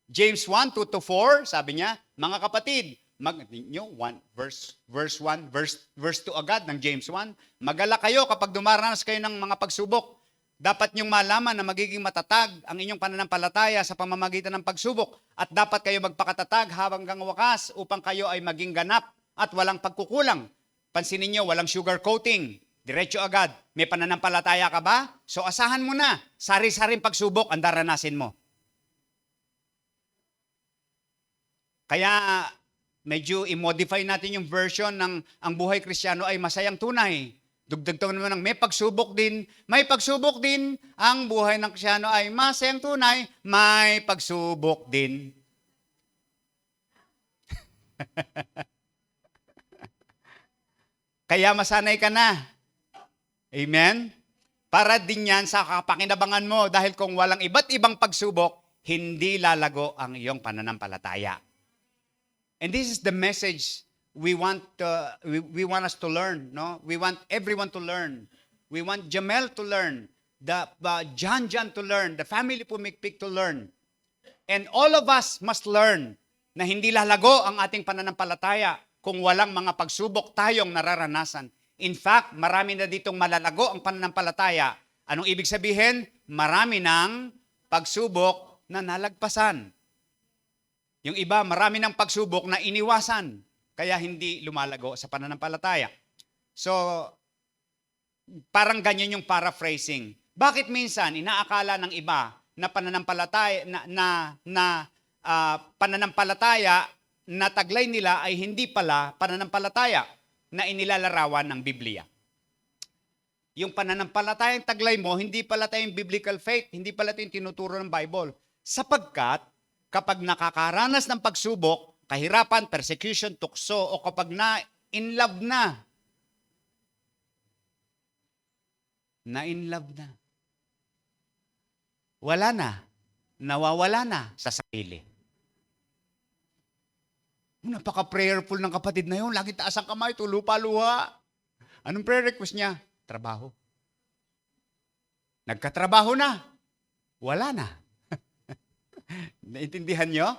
James 1, 2-4, sabi niya, mga kapatid, verse 1, verse 2 agad ng James 1, mag-alala kayo kapag dumaranas kayo ng mga pagsubok. Dapat niyong malaman na magiging matatag ang inyong pananampalataya sa pamamagitan ng pagsubok at dapat kayo magpakatatag hanggang wakas upang kayo ay maging ganap at walang pagkukulang. Pansinin niyo, walang sugar coating. Diretso agad. May pananampalataya ka ba? So asahan mo na. Sari-saring pagsubok ang daranasin mo. Kaya medyo i-modify natin yung version ng ang buhay Kristiyano ay masayang tunay. Dugdag to naman ng may pagsubok din, ang buhay ng Kristiyano ay masayang tunay, may pagsubok din. Kaya masanay ka na. Amen? Para din yan sa kapakinabangan mo dahil kung walang iba't ibang pagsubok, hindi lalago ang iyong pananampalataya. And this is the message we want us to learn, no? We want everyone to learn. We want Jamel to learn, the John to learn, the family Pumikpik to learn. And all of us must learn na hindi lalago ang ating pananampalataya kung walang mga pagsubok tayong nararanasan. In fact, marami na ditong malalago ang pananampalataya. Anong ibig sabihin? Marami ng pagsubok na nalagpasan. Yung iba, marami ng pagsubok na iniwasan. Kaya hindi lumalago sa pananampalataya. So, parang ganyan yung paraphrasing. Bakit minsan inaakala ng iba na pananampalataya pananampalataya na taglay nila ay hindi pala pananampalataya na inilalarawan ng Biblia? Yung pananampalatayang taglay mo, hindi pala tayong biblical faith, hindi pala tayong tinuturo ng Bible. Sapagkat kapag nakakaranas ng pagsubok, kahirapan, persecution, tukso, o kapag in love na, wala na, nawawala na sa sarili. Napaka-prayerful ng kapatid na yun, lagi taas ang kamay, lupa-luha. Anong prayer request niya? Trabaho. Nagkatrabaho na, wala na. Naintindihan niyo?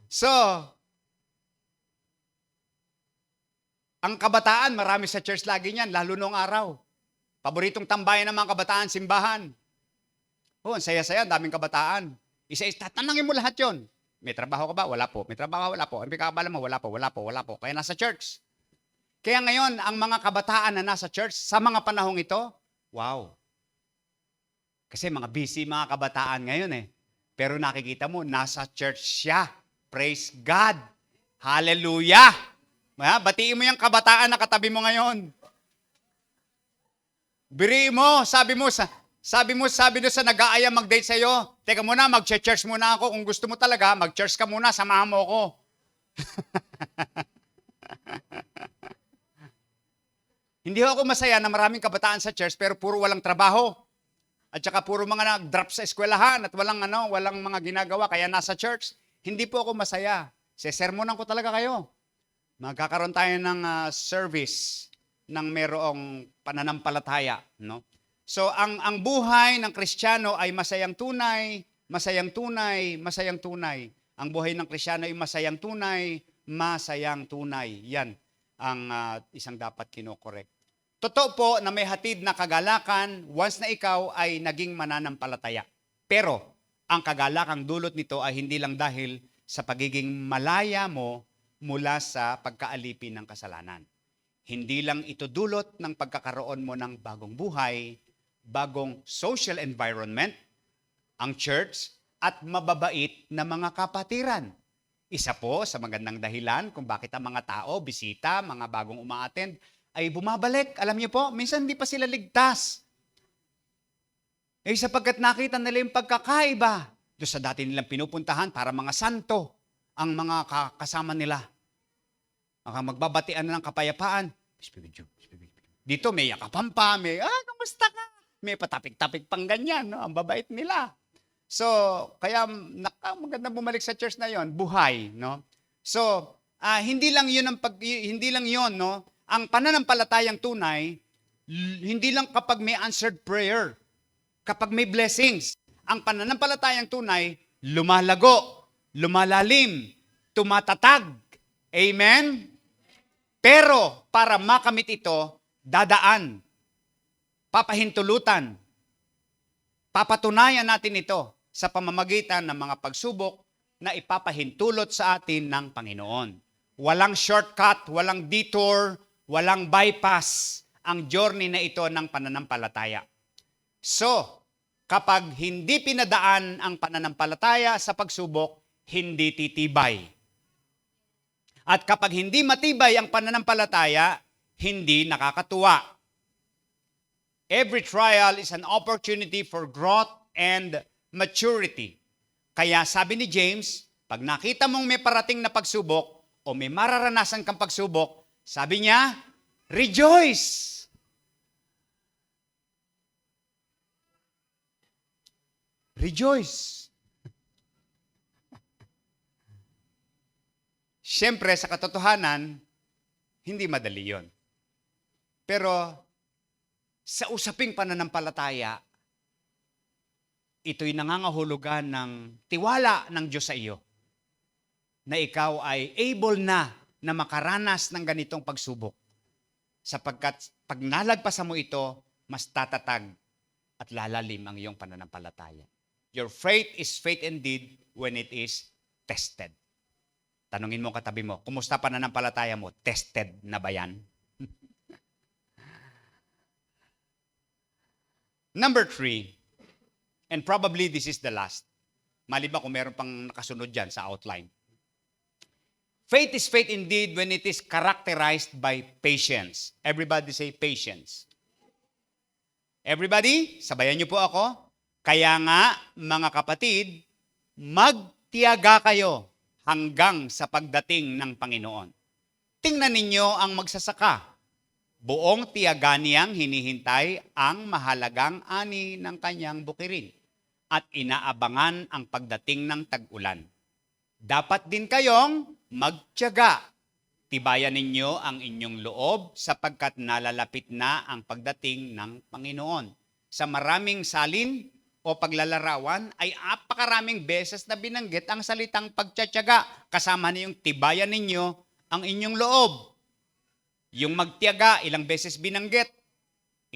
So, ang kabataan, marami sa church lagi niyan, lalo noong araw. Paboritong tambayan ng mga kabataan, simbahan. Ang saya-saya, daming kabataan. Tatanungin mo lahat yon. May trabaho ka ba? Wala po. May trabaho, wala po. Ang pinakabala mo? Wala po. Kaya nasa church. Kaya ngayon, ang mga kabataan na nasa church, sa mga panahong ito, wow. Kasi mga busy mga kabataan ngayon eh. Pero nakikita mo, nasa church siya. Praise God. Hallelujah. Batiin mo yung kabataan na katabi mo ngayon. Biriin mo, sabi doon sa nag-aaya mag-date sa'yo, teka muna, mag-church muna ako. Kung gusto mo talaga, mag-church ka muna, samahan mo ako. Hindi ako masaya na maraming kabataan sa church pero puro walang trabaho. At saka puro mga nag-drop sa eskwelahan at walang mga ginagawa kaya nasa church. Hindi po ako masaya. Sesermonan ko talaga kayo. Magkakaroon tayo ng service ng merong pananampalataya, no? So ang buhay ng Kristiyano ay masayang tunay. Ang buhay ng Kristiyano ay masayang tunay. Yan ang isang dapat kinokorek. Totoo po na may hatid na kagalakan once na ikaw ay naging mananampalataya. Pero ang kagalakang dulot nito ay hindi lang dahil sa pagiging malaya mo mula sa pagkaalipin ng kasalanan. Hindi lang ito dulot ng pagkakaroon mo ng bagong buhay, bagong social environment, ang church, at mababait na mga kapatiran. Isa po sa magandang dahilan kung bakit ang mga tao, bisita, mga bagong umaattend, ay bumabalik. Alam niyo po, minsan hindi pa sila ligtas. Sapagkat nakita nila yung pagkakaiba doon sa dati nilang pinupuntahan para mga santo ang mga kasama nila. Magbabatian na ng kapayapaan. Dito may yakapan pa, may, kamusta ka? May patapik-tapik pang ganyan, no? Ang babait nila. So, kaya maganda bumalik sa church na yon, buhay, no? So, hindi lang 'yun hindi lang 'yon, no? Ang pananampalatayang tunay, hindi lang kapag may answered prayer, kapag may blessings. Ang pananampalatayang tunay, lumalago, lumalalim, tumatatag. Amen? Pero para makamit ito, dadaan, papahintulutan, papatunayan natin ito sa pamamagitan ng mga pagsubok na ipapahintulot sa atin ng Panginoon. Walang shortcut, walang detour, walang bypass ang journey na ito ng pananampalataya. So, kapag hindi pinadaan ang pananampalataya sa pagsubok, hindi titibay. At kapag hindi matibay ang pananampalataya, hindi nakakatuwa. Every trial is an opportunity for growth and maturity. Kaya sabi ni James, pag nakita mong may parating na pagsubok o may mararanasan kang pagsubok, sabi niya, rejoice! Rejoice! Siyempre, sa katotohanan, hindi madali yon. Pero sa usaping pananampalataya, ito'y nangangahulugan ng tiwala ng Diyos sa iyo na ikaw ay able na makaranas ng ganitong pagsubok. Sapagkat pag nalagpasan mo ito, mas tatatag at lalalim ang iyong pananampalataya. Your faith is faith indeed when it is tested. Tanungin mo katabi mo, kumusta pananampalataya mo? Tested na ba yan? Number 3, and probably this is the last. Maliban kung meron pang nakasunod dyan sa outline. Faith is faith indeed when it is characterized by patience. Everybody say patience. Everybody, sabayan niyo po ako. Kaya nga, mga kapatid, magtiyaga kayo hanggang sa pagdating ng Panginoon. Tingnan ninyo ang magsasaka. Buong tiyaga niyang hinihintay ang mahalagang ani ng kanyang bukirin at inaabangan ang pagdating ng tag-ulan. Dapat din kayong magtiyaga. Tibayan ninyo ang inyong loob sapagkat nalalapit na ang pagdating ng Panginoon. Sa maraming salin o paglalarawan ay apakaraming beses na binanggit ang salitang pagtiyatiyaga. Kasama na yung tibayan ninyo ang inyong loob. Yung magtiyaga, ilang beses binanggit.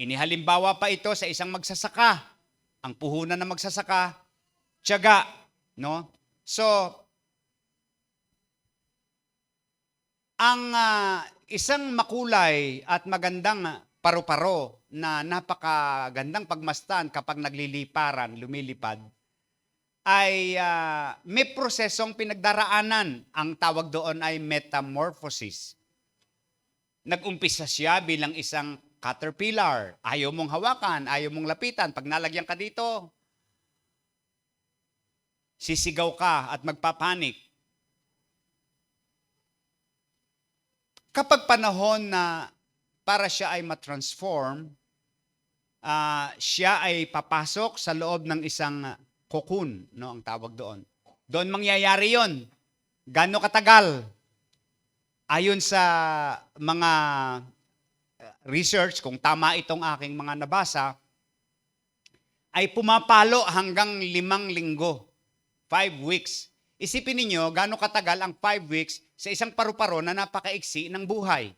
Inihalimbawa pa ito sa isang magsasaka. Ang puhunan ng magsasaka, tiyaga. No? So, ang isang makulay at magandang paru-paro na napakagandang pagmastan kapag nagliliparan, lumilipad, ay may prosesong pinagdaraanan. Ang tawag doon ay metamorphosis. Nag-umpisa siya bilang isang caterpillar. Ayaw mong hawakan, ayaw mong lapitan. Pag nalagyan ka dito, sisigaw ka at magpapanik. Kapag panahon na para siya ay matransform, siya ay papasok sa loob ng isang cocoon, no, ang tawag doon. Doon mangyayari yon. Gaano katagal? Ayon sa mga research, kung tama itong aking mga nabasa, ay pumapalo hanggang 5 linggo, 5 weeks. Isipin ninyo, gaano katagal ang 5 weeks sa isang paru-paro na napakaiksi ng buhay.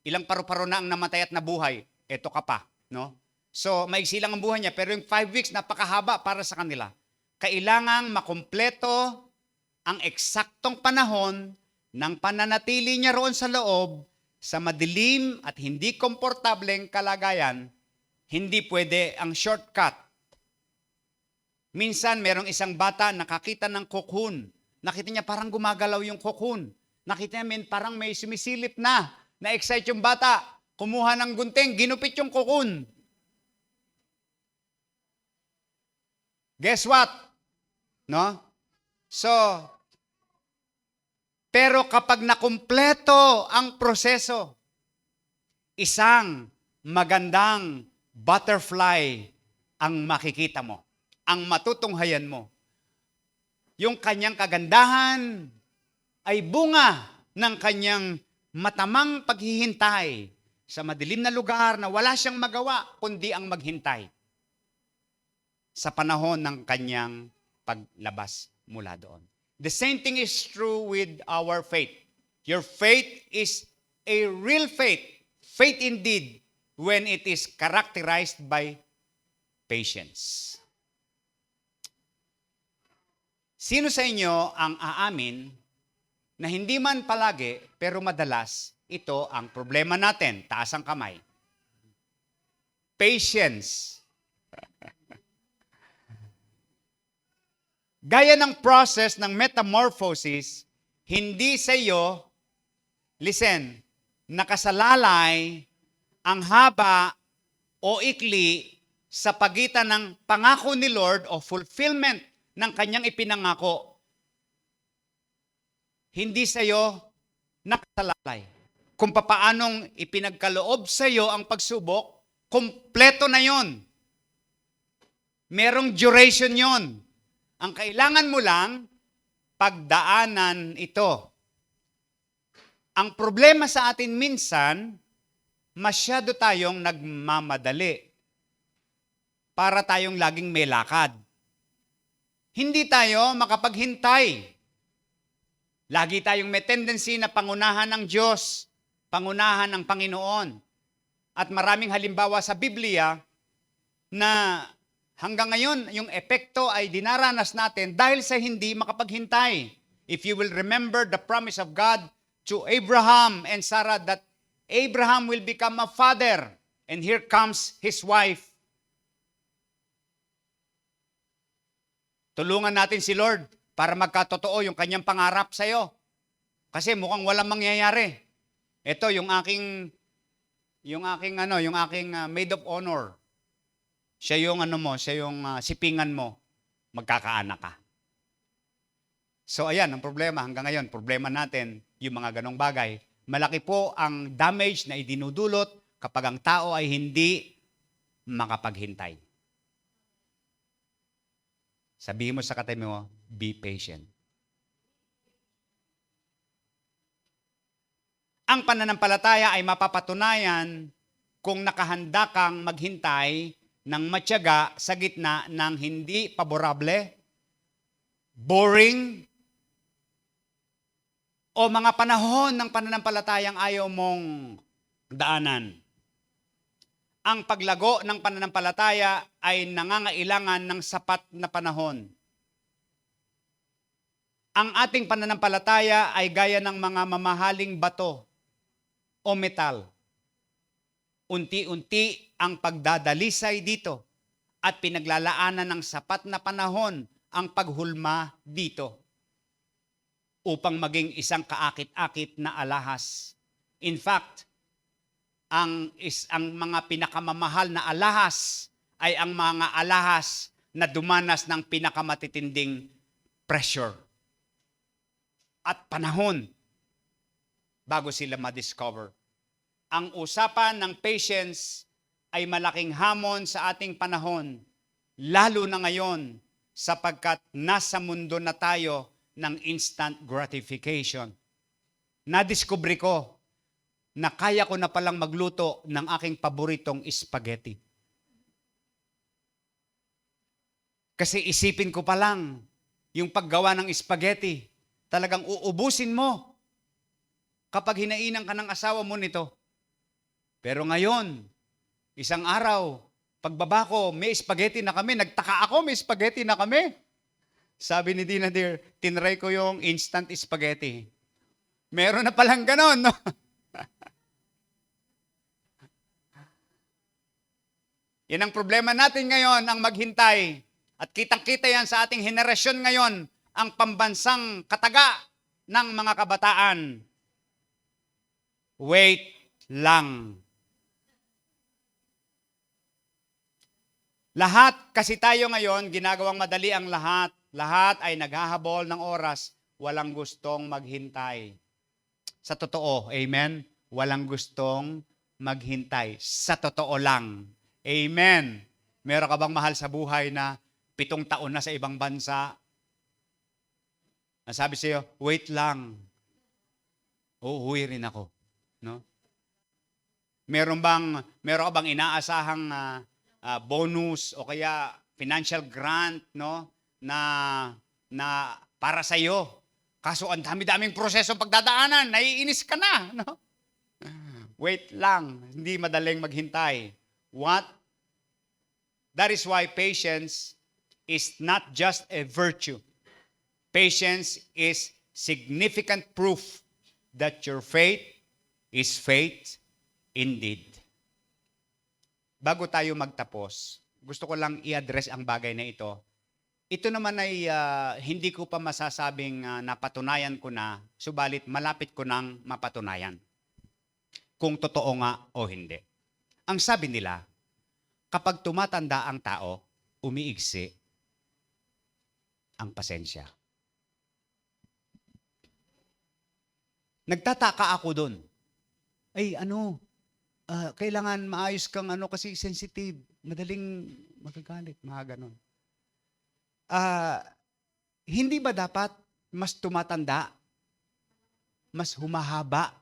Ilang paru-paro na ang namatay at nabuhay, eto ka pa. No? So, maiksi lang ang buhay niya, pero yung 5 weeks, napakahaba para sa kanila. Kailangang makumpleto ang eksaktong panahon ng pananatili niya roon sa loob, sa madilim at hindi komportableng kalagayan. Hindi pwede ang shortcut. Minsan, merong isang bata nakakita ng cocoon Nakita niya parang gumagalaw yung cocoon. Nakita niya parang may sumisilip na. Na-excite yung bata. Kumuha ng gunting, ginupit yung cocoon. Guess what? No? So, pero kapag nakumpleto ang proseso, isang magandang butterfly ang makikita mo, ang matutunghayan mo. Yung kanyang kagandahan ay bunga ng kanyang matamang paghihintay sa madilim na lugar na wala siyang magawa kundi ang maghintay sa panahon ng kanyang paglabas mula doon. The same thing is true with our faith. Your faith is a real faith. Faith indeed when it is characterized by patience. Sino sa inyo ang aamin na hindi man palagi pero madalas ito ang problema natin? Taas ang kamay. Patience. Gaya ng process ng metamorphosis, hindi sa iyo, listen, nakasalalay ang haba o ikli sa pagitan ng pangako ni Lord o fulfillment ng kanyang ipinangako. Hindi sa iyo nakasalalay. Kung papaanong ipinagkaloob sa iyo ang pagsubok, kompleto na yon. Merong duration yon. Ang kailangan mo lang, pagdaanan ito. Ang problema sa atin minsan, masyado tayong nagmamadali para tayong laging may lakad. Hindi tayo makapaghintay. Lagi tayong may tendency na pangunahan ng Diyos, pangunahan ng Panginoon. At maraming halimbawa sa Biblia na hanggang ngayon, yung epekto ay dinaranas natin dahil sa hindi makapaghintay. If you will remember the promise of God to Abraham and Sarah that Abraham will become a father. And here comes his wife. Tulungan natin si Lord para magkatotoo yung kanyang pangarap sa iyo. Kasi mukhang walang mangyayari. Ito yung aking maid of honor. Siya yung sipingan mo, magkakaanak ka. So ayan, ang problema hanggang ngayon, problema natin yung mga ganong bagay. Malaki po ang damage na idinudulot kapag ang tao ay hindi makapaghintay. Sabihin mo sa katabi mo, be patient. Ang pananampalataya ay mapapatunayan kung nakahanda kang maghintay ng matyaga sa gitna ng hindi paborable, boring, o mga panahon ng pananampalatayang ayaw mong daanan. Ang paglago ng pananampalataya ay nangangailangan ng sapat na panahon. Ang ating pananampalataya ay gaya ng mga mamahaling bato o metal. Unti-unti ang pagdadalisay dito at pinaglalaanan ng sapat na panahon ang paghulma dito upang maging isang kaakit-akit na alahas. In fact, ang mga pinakamamahal na alahas ay ang mga alahas na dumanas ng pinakamatitinding pressure at panahon bago sila ma-discover. Ang usapan ng patience ay malaking hamon sa ating panahon, lalo na ngayon sapagkat nasa mundo na tayo ng instant gratification. Nadiskubre ko na kaya ko na palang magluto ng aking paboritong spaghetti. Kasi isipin ko pa lang, yung paggawa ng spaghetti, talagang uubusin mo kapag hinainan ka ng asawa mo nito. Pero ngayon, isang araw, pagbaba ko, may spaghetti na kami. Nagtaka ako, may spaghetti na kami. Sabi ni Dina Dear, tinry ko yung instant spaghetti. Meron na palang ganon, no? Yan ang problema natin ngayon, ang maghintay. At kitang-kita yan sa ating henerasyon ngayon. ang pambansang kataga ng mga kabataan. Wait lang. Lahat kasi tayo ngayon, ginagawang madali ang lahat. Lahat ay naghahabol ng oras. Walang gustong maghintay. Sa totoo, amen? Walang gustong maghintay. Sa totoo lang. Amen. Meron ka bang mahal sa buhay na 7 taon na sa ibang bansa? Ang sabi sa'yo, wait lang. Uuwi rin ako. No? Meron ka bang inaasahang bonus o kaya financial grant, no, na para sa iyo? Kaso ang dami-daming prosesong pagdadaanan, naiinis ka na, no? Wait lang, hindi madaling maghintay. What? That is why patience is not just a virtue. Patience is significant proof that your faith is faith indeed. Bago tayo magtapos, gusto ko lang i-address ang bagay na ito. Ito naman ay hindi ko pa masasabing napatunayan ko na, subalit malapit ko nang mapatunayan. Kung totoo nga o hindi. Ang sabi nila, kapag tumatanda ang tao, umiigsi ang pasensya. Nagtataka ako doon. Ay kailangan maayos kang kasi sensitive, madaling magagalit, mga ganon. Hindi ba dapat mas tumatanda, mas humahaba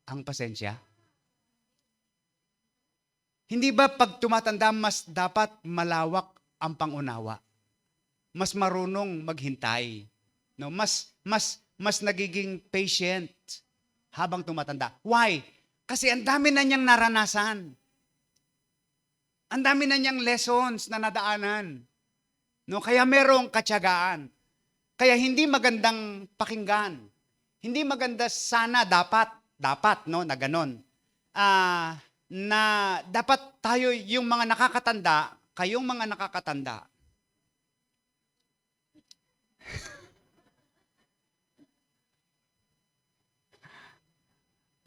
ang pasensya? Hindi ba pag tumatanda, mas dapat malawak ang pangunawa? Mas marunong maghintay. No? Mas nagiging patient habang tumatanda. Why? Kasi ang dami na niyang naranasan. Ang dami na niyang lessons na nadaanan. No, kaya merong katyagaan. Kaya hindi magandang pakinggan. Hindi maganda sana dapat no, na ganon. Na dapat tayo yung mga nakakatanda, kayong mga nakakatanda.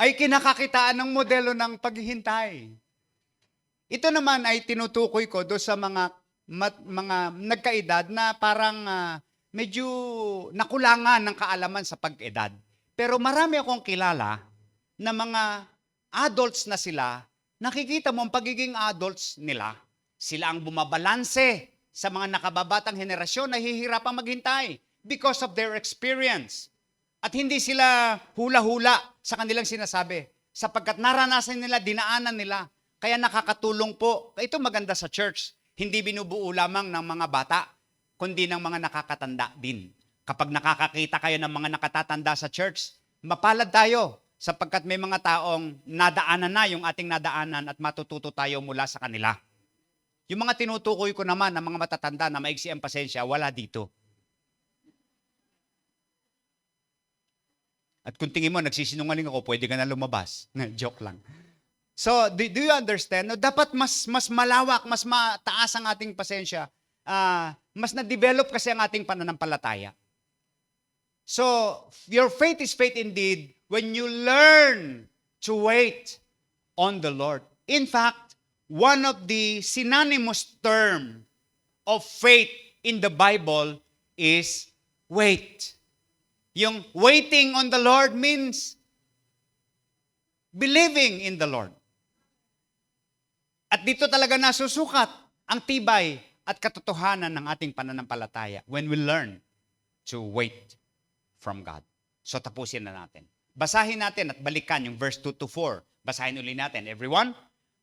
Ay kinakakitaan ng modelo ng paghihintay. Ito naman ay tinutukoy ko do sa mga nagkaedad na parang medyo nakulangan ng kaalaman sa pag-edad. Pero marami akong kilala na mga adults na sila, nakikita mo ang pagiging adults nila. Sila ang bumabalanse sa mga nakababatang henerasyon na hihirapang maghintay because of their experience. At hindi sila hula-hula sa kanilang sinasabi. Sapagkat naranasan nila, dinaanan nila. Kaya nakakatulong po. Ito maganda sa church. Hindi binubuo lamang ng mga bata, kundi ng mga nakakatanda din. Kapag nakakakita kayo ng mga nakatatanda sa church, mapalad tayo. Sapagkat may mga taong nadaanan na yung ating nadaanan at matututo tayo mula sa kanila. Yung mga tinutukoy ko naman ng mga matatanda na maigsi ang pasensya, wala dito. At kung tingin mo, nagsisinungaling ako, pwede ka na lumabas. Joke lang. So, do you understand? No, dapat mas malawak, mas mataas ang ating pasensya. Mas na-develop kasi ang ating pananampalataya. So, your faith is faith indeed when you learn to wait on the Lord. In fact, one of the synonymous term of faith in the Bible is wait. Yung waiting on the Lord means believing in the Lord. At dito talaga nasusukat ang tibay at katotohanan ng ating pananampalataya when we learn to wait from God. So tapusin na natin. Basahin natin at balikan yung verse 2 to 4. Basahin uli natin. Everyone,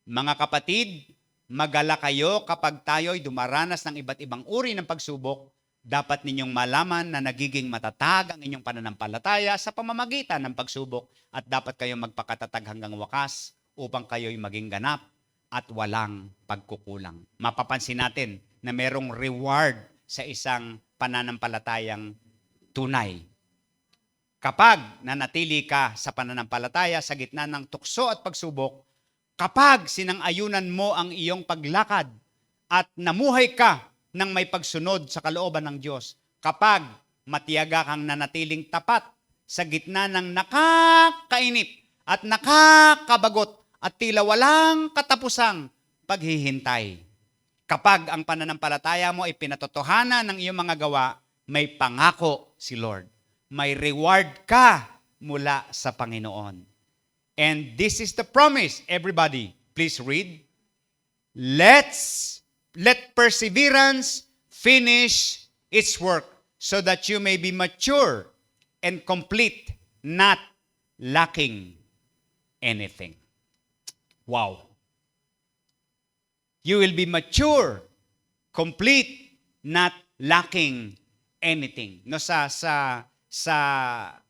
mga kapatid, magala kayo kapag tayo'y dumaranas ng iba't ibang uri ng pagsubok. Dapat ninyong malaman na nagiging matatag ang inyong pananampalataya sa pamamagitan ng pagsubok at dapat kayong magpakatatag hanggang wakas upang kayo'y maging ganap at walang pagkukulang. Mapapansin natin na merong reward sa isang pananampalatayang tunay. Kapag nanatili ka sa pananampalataya sa gitna ng tukso at pagsubok, kapag sinang-ayunan mo ang iyong paglakad at namuhay ka ng may pagsunod sa kalooban ng Diyos, kapag matiyaga kang nanatiling tapat sa gitna ng nakakainip at nakakabagot at tila walang katapusang paghihintay. Kapag ang pananampalataya mo ay pinatotohanan ng iyong mga gawa, may pangako si Lord. May reward ka mula sa Panginoon. And this is the promise, everybody. Please read. Let perseverance finish its work so that you may be mature and complete, not lacking anything. Wow. You will be mature, complete, not lacking anything. No, sa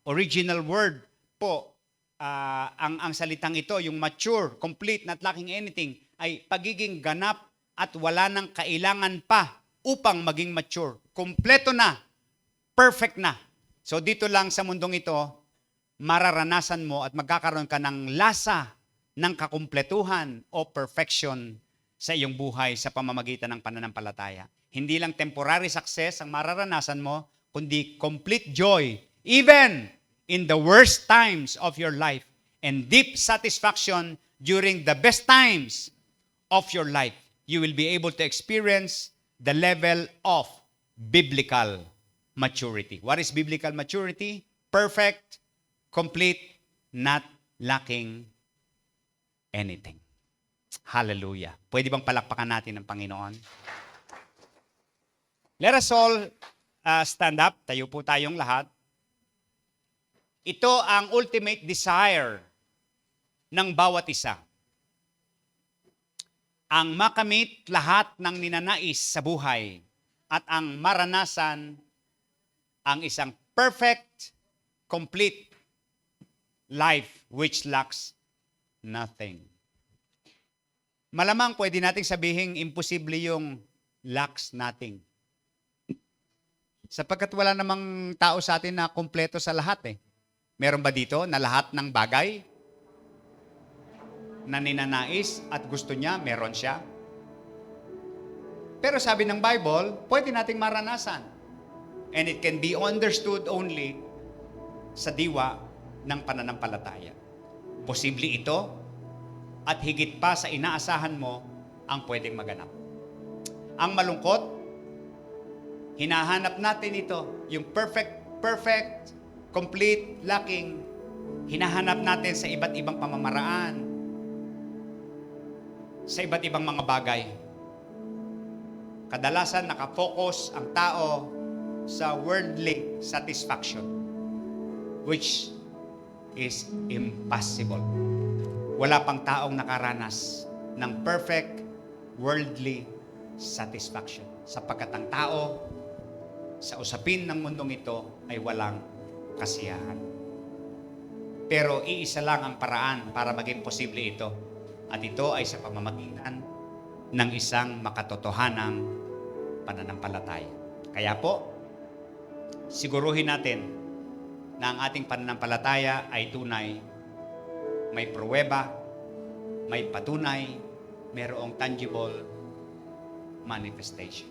original word po, ang salitang ito, yung mature, complete, not lacking anything, ay pagiging ganap at wala nang kailangan pa upang maging mature. Kompleto na, perfect na. So dito lang sa mundong ito, mararanasan mo at magkakaroon ka ng lasa ng kakumpletuhan o perfection sa iyong buhay sa pamamagitan ng pananampalataya. Hindi lang temporary success ang mararanasan mo, kundi complete joy, even in the worst times of your life, and deep satisfaction during the best times of your life. You will be able to experience the level of biblical maturity. What is biblical maturity? Perfect, complete, not lacking anything. Hallelujah. Pwede bang palakpakan natin ang Panginoon? Let us all stand up. Tayo po tayong lahat. Ito ang ultimate desire ng bawat isa. Ang makamit lahat ng ninanais sa buhay at ang maranasan ang isang perfect, complete life which lacks nothing. Malamang pwede nating sabihin imposible yung lacks nothing. Sapagkat wala namang tao sa atin na kumpleto sa lahat eh. Meron ba dito na lahat ng bagay na ninanais at gusto niya, meron siya? Pero sabi ng Bible, pwede nating maranasan. And it can be understood only sa diwa ng pananampalataya. Posible ito at higit pa sa inaasahan mo ang pwedeng maganap. Ang malungkot, hinahanap natin ito, yung perfect, complete, lacking, hinahanap natin sa iba't ibang pamamaraan, sa iba't ibang mga bagay. Kadalasan nakafocus ang tao sa worldly satisfaction, which is impossible. Wala pang taong nakaranas ng perfect worldly satisfaction. Sapagkat ang tao sa usapin ng mundong ito ay walang kasiyahan. Pero iisa lang ang paraan para maging posible ito. At ito ay sa pamamagitan ng isang makatotohanang pananampalataya. Kaya po, siguruhin natin na ang ating pananampalataya ay tunay, may pruweba, may patunay, mayroong tangible manifestation.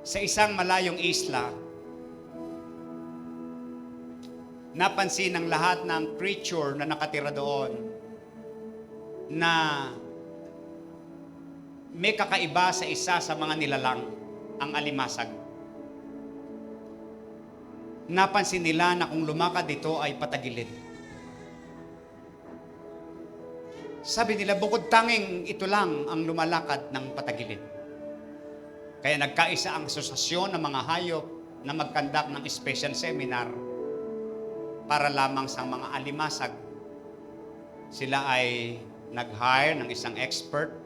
Sa isang malayong isla, napansin ng lahat ng creature na nakatira doon na may kakaiba sa isa sa mga nilalang, ang alimasag. Napansin nila na kung lumakad ito ay patagilid. Sabi nila, bukod tanging ito lang ang lumalakad ng patagilid. Kaya nagkaisa ang asosasyon ng mga hayop na mag-conduct ng special seminar para lamang sa mga alimasag. Sila ay nag-hire ng isang expert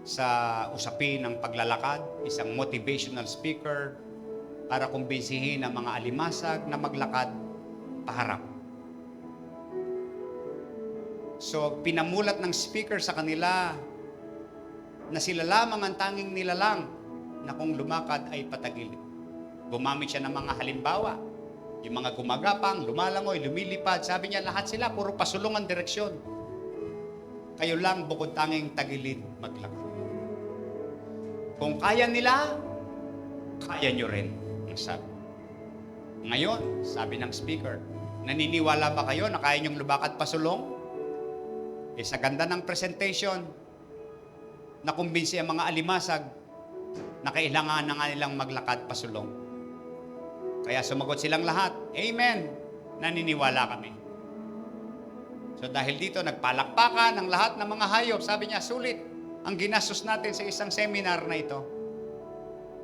sa usapin ng paglalakad, isang motivational speaker, para kumbinsihin ang mga alimasag na maglakad paharap. So, pinamulat ng speaker sa kanila na sila lamang ang tanging nilalang na kung lumakad ay patagilid. Gumamit siya ng mga halimbawa. Yung mga gumagapang, lumalangoy, lumilipad. Sabi niya, lahat sila, puro pasulong ang direksyon. Kayo lang, bukod tanging tagilid, maglakad. Kung kaya nila, kaya nyo rin. Ang sabi. Ngayon, sabi ng speaker, naniniwala ba kayo na kaya nyong lumakad pasulong? Sa ganda ng presentation, nakumbinsi ang mga alimasag na kailangan na nga nilang maglakad pasulong. Kaya sumagot silang lahat, Amen! Naniniwala kami. So dahil dito, nagpalakpakan ang lahat ng mga hayop. Sabi niya, sulit ang ginastos natin sa isang seminar na ito.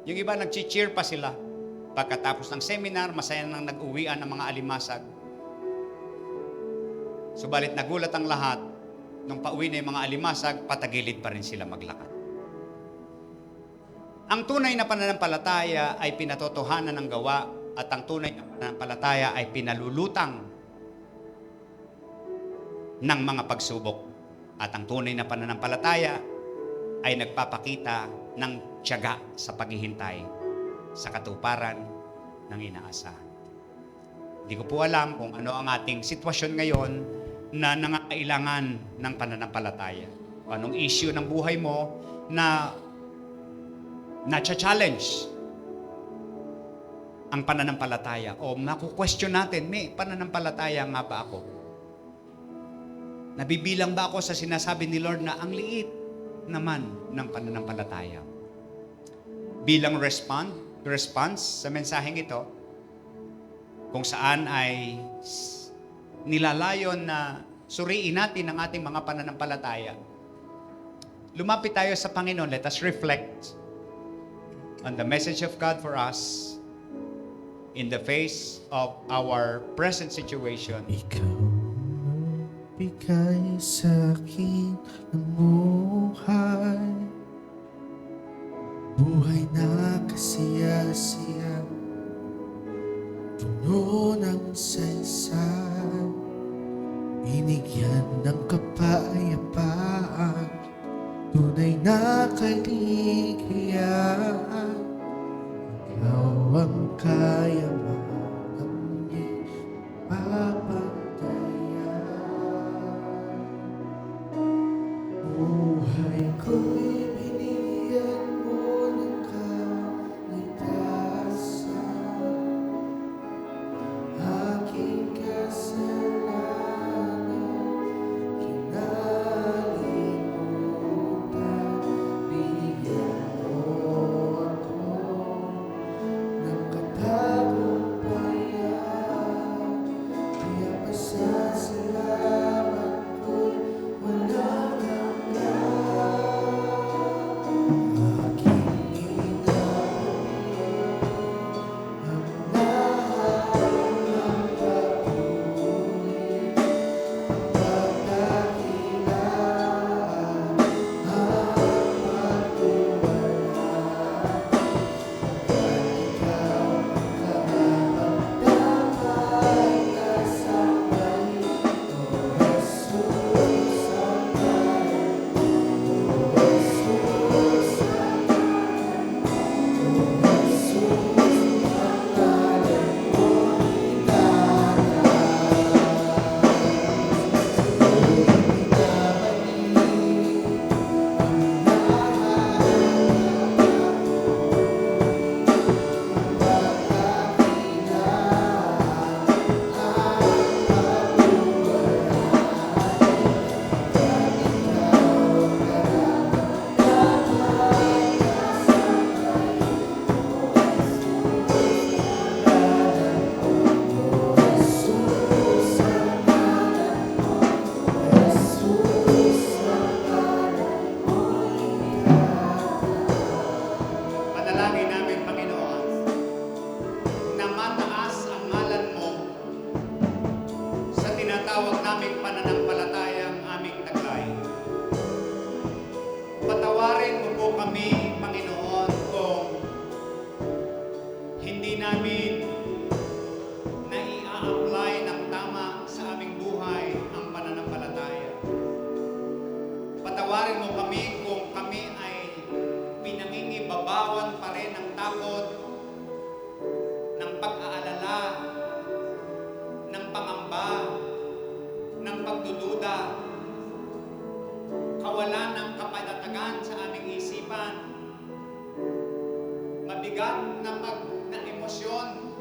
Yung iba, nag-cheer pa sila. Pagkatapos ng seminar, masaya nang nag-uwian ng mga alimasag. Subalit nagulat ang lahat, nung pauwi na yung mga alimasag, patagilid pa rin sila maglakad. Ang tunay na pananampalataya ay pinatotohanan ng gawa at ang tunay na pananampalataya ay pinalulutang ng mga pagsubok. At ang tunay na pananampalataya ay nagpapakita ng tiyaga sa paghihintay sa katuparan ng inaasahan. Hindi ko po alam kung ano ang ating sitwasyon ngayon na nangangailangan ng pananampalataya. O anong issue ng buhay mo na na-challenge ang pananampalataya. O maku-question natin, may pananampalataya nga ba ako? Nabibilang ba ako sa sinasabi ni Lord na ang liit naman ng pananampalataya? Bilang response sa mensaheng ito, kung saan ay nilalayon na suriin natin ang ating mga pananampalataya. Lumapit tayo sa Panginoon. Let us reflect on the message of God for us in the face of our present situation. Ikaw bigay sa akin ng buhay, buhay na kasiya-siya, puno ng saysay, binigyan ng kapayapaan, tunay na kaligayaan. Ikaw ang kaya makamit, papantayan. Buhay ko'y binigyan mo ng kaligtasan, aking kasalanan kinalimutan, binigyan mo ako ng katagumpayan, kaya pasasalamat ko'y walang hanggan. Aking inabot ang lahat ng papuri, pagkakilaan at pagtuwalaan. Ikaw karapat-dapat na sabay, O Jesus ang ngalan mo, O Jesus ang ngalan mo, O Jesus ang ngalan mo Panalangin namin, Panginoon, na mataas ang ngalan mo sa tinatawag naming pananampalatayang aming taglay. Patawarin mo po kami, Panginoon, kung hindi namin nai-apply ng tama sa aming buhay ang pananampalataya. Patawarin mo kami kung kami ay pinangingibabawan pa rin ng takot, ng pag-aalala, ng pangamba, ng pagdududa, kawalan ng kapanatagan sa aming isipan, na emosyon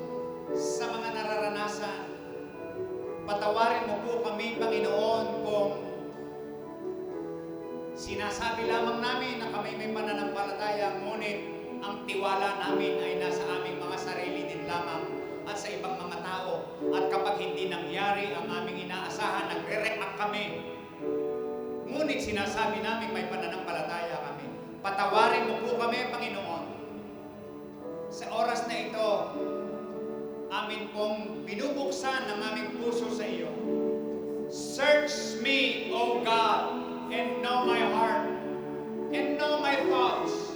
sa mga nararanasan. Patawarin mo po kami, Panginoon, kung sinasabi lamang namin na kami may pananampalataya, ngunit ang tiwala namin ay nasa aming mga sarili din lamang at sa ibang mga tao. At kapag hindi nangyari ang aming inaasahan, nagre-react kami. Ngunit sinasabi namin may pananampalataya kami. Patawarin mo po kami, Panginoon. Sa oras na ito, amin pong binubuksan ang aming puso sa iyo. Search me, O God, and know my heart, and know my thoughts.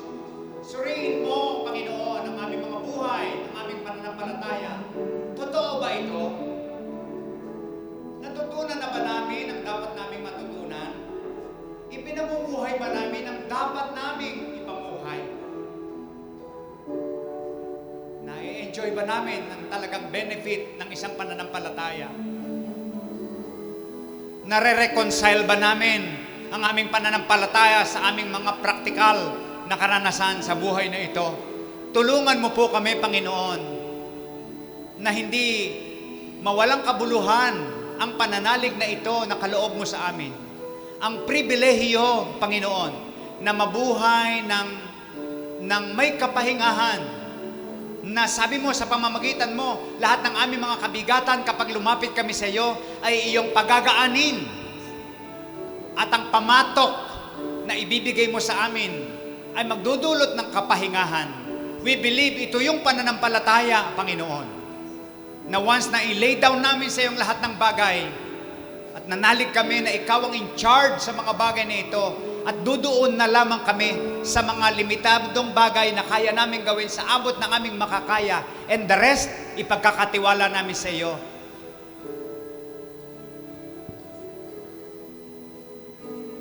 Suriin mo, Panginoon, ang aming mga buhay, ang aming pananampalataya. Totoo ba ito? Natutunan na ba namin ang dapat naming matutunan? Ipinamumuhay ba namin ang dapat naming ipamuhay? Na-enjoy ba namin ang talagang benefit ng isang pananampalataya? Nare-reconcile ba namin ang aming pananampalataya sa aming mga praktikal na karanasan sa buhay na ito? Tulungan mo po kami, Panginoon, na hindi mawalang kabuluhan ang pananalig na ito na kaloob mo sa amin. Ang pribilehiyo, Panginoon, na mabuhay ng may kapahingahan, na sabi mo sa pamamagitan mo, lahat ng aming mga kabigatan kapag lumapit kami sa iyo ay iyong pagagaanin. At ang pamatok na ibibigay mo sa amin ay magdudulot ng kapahingahan. We believe ito yung pananampalataya, Panginoon, na once na i-lay down namin sa iyong lahat ng bagay at nanalig kami na ikaw ang in charge sa mga bagay na ito, at dudoon na lamang kami sa mga limitadong bagay na kaya namin gawin sa abot ng aming makakaya, and the rest, ipagkakatiwala namin sa iyo.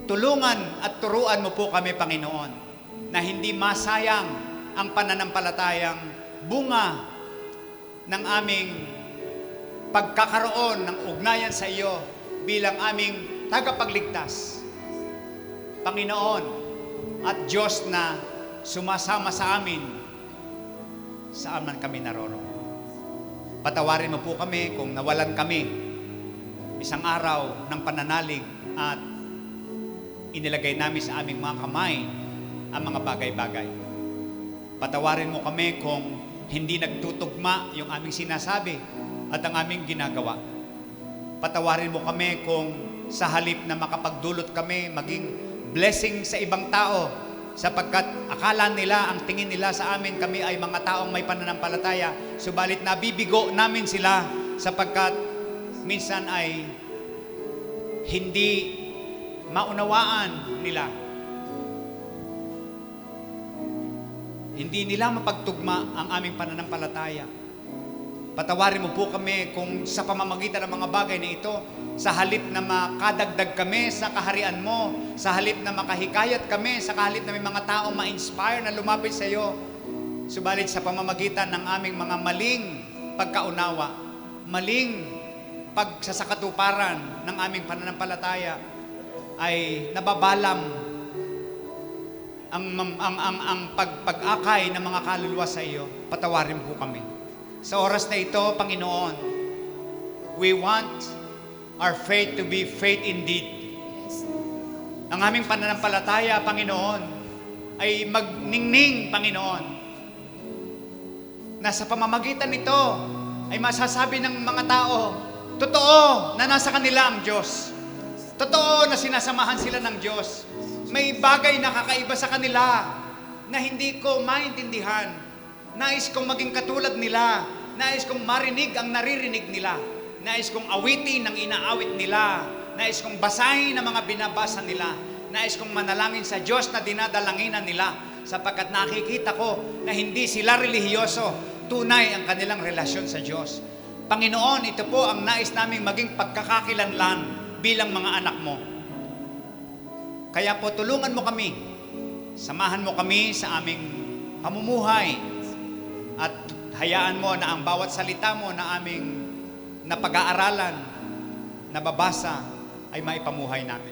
Tulungan at turuan mo po kami, Panginoon, na hindi masayang ang pananampalatayang bunga ng aming pagkakaroon ng ugnayan sa iyo bilang aming tagapagligtas. Panginoon at Diyos na sumasama sa amin saan man kami naroroon. Patawarin mo po kami kung nawalan kami isang araw ng pananalig at inilagay namin sa aming mga kamay ang mga bagay-bagay. Patawarin mo kami kung hindi nagtutugma yung aming sinasabi at ang aming ginagawa. Patawarin mo kami kung sa halip na makapagdulot kami maging blessing sa ibang tao, sapagkat akala nila, ang tingin nila sa amin, kami ay mga taong may pananampalataya, subalit nabibigo namin sila sapagkat minsan ay hindi maunawaan nila. Hindi nila mapagtugma ang aming pananampalataya. Patawarin mo po kami kung sa pamamagitan ng mga bagay na ito, sa halip na makadagdag kami sa kaharian mo, sa halip na makahikayat kami, sa halip na may mga taong ma-inspire na lumapit sa iyo, subalit sa pamamagitan ng aming mga maling pagkaunawa, maling pagsasakatuparan ng aming pananampalataya, ay nababalam ang pag-akay ng mga kaluluwa sa iyo. Patawarin po kami. Sa oras na ito, Panginoon, we want our faith to be faith indeed. Ang aming pananampalataya, Panginoon, ay magningning, Panginoon, na sa pamamagitan nito ay masasabi ng mga tao, totoo na nasa kanila ang Diyos. Totoo na sinasamahan sila ng Diyos. May bagay na kakaiba sa kanila na hindi ko maintindihan. Nais kong maging katulad nila. Nais kong marinig ang naririnig nila. Nais kong awitin ang inaawit nila. Nais kong basahin ang mga binabasa nila. Nais kong manalangin sa Diyos na dinadalanginan nila, sapagkat nakikita ko na hindi sila relihiyoso, tunay ang kanilang relasyon sa Diyos. Panginoon, ito po ang nais naming maging pagkakakilanlan bilang mga anak mo. Kaya po tulungan mo kami, samahan mo kami sa aming pamumuhay, at hayaan mo na ang bawat salita mo na aming napag-aaralan, nababasa, ay maipamuhay namin.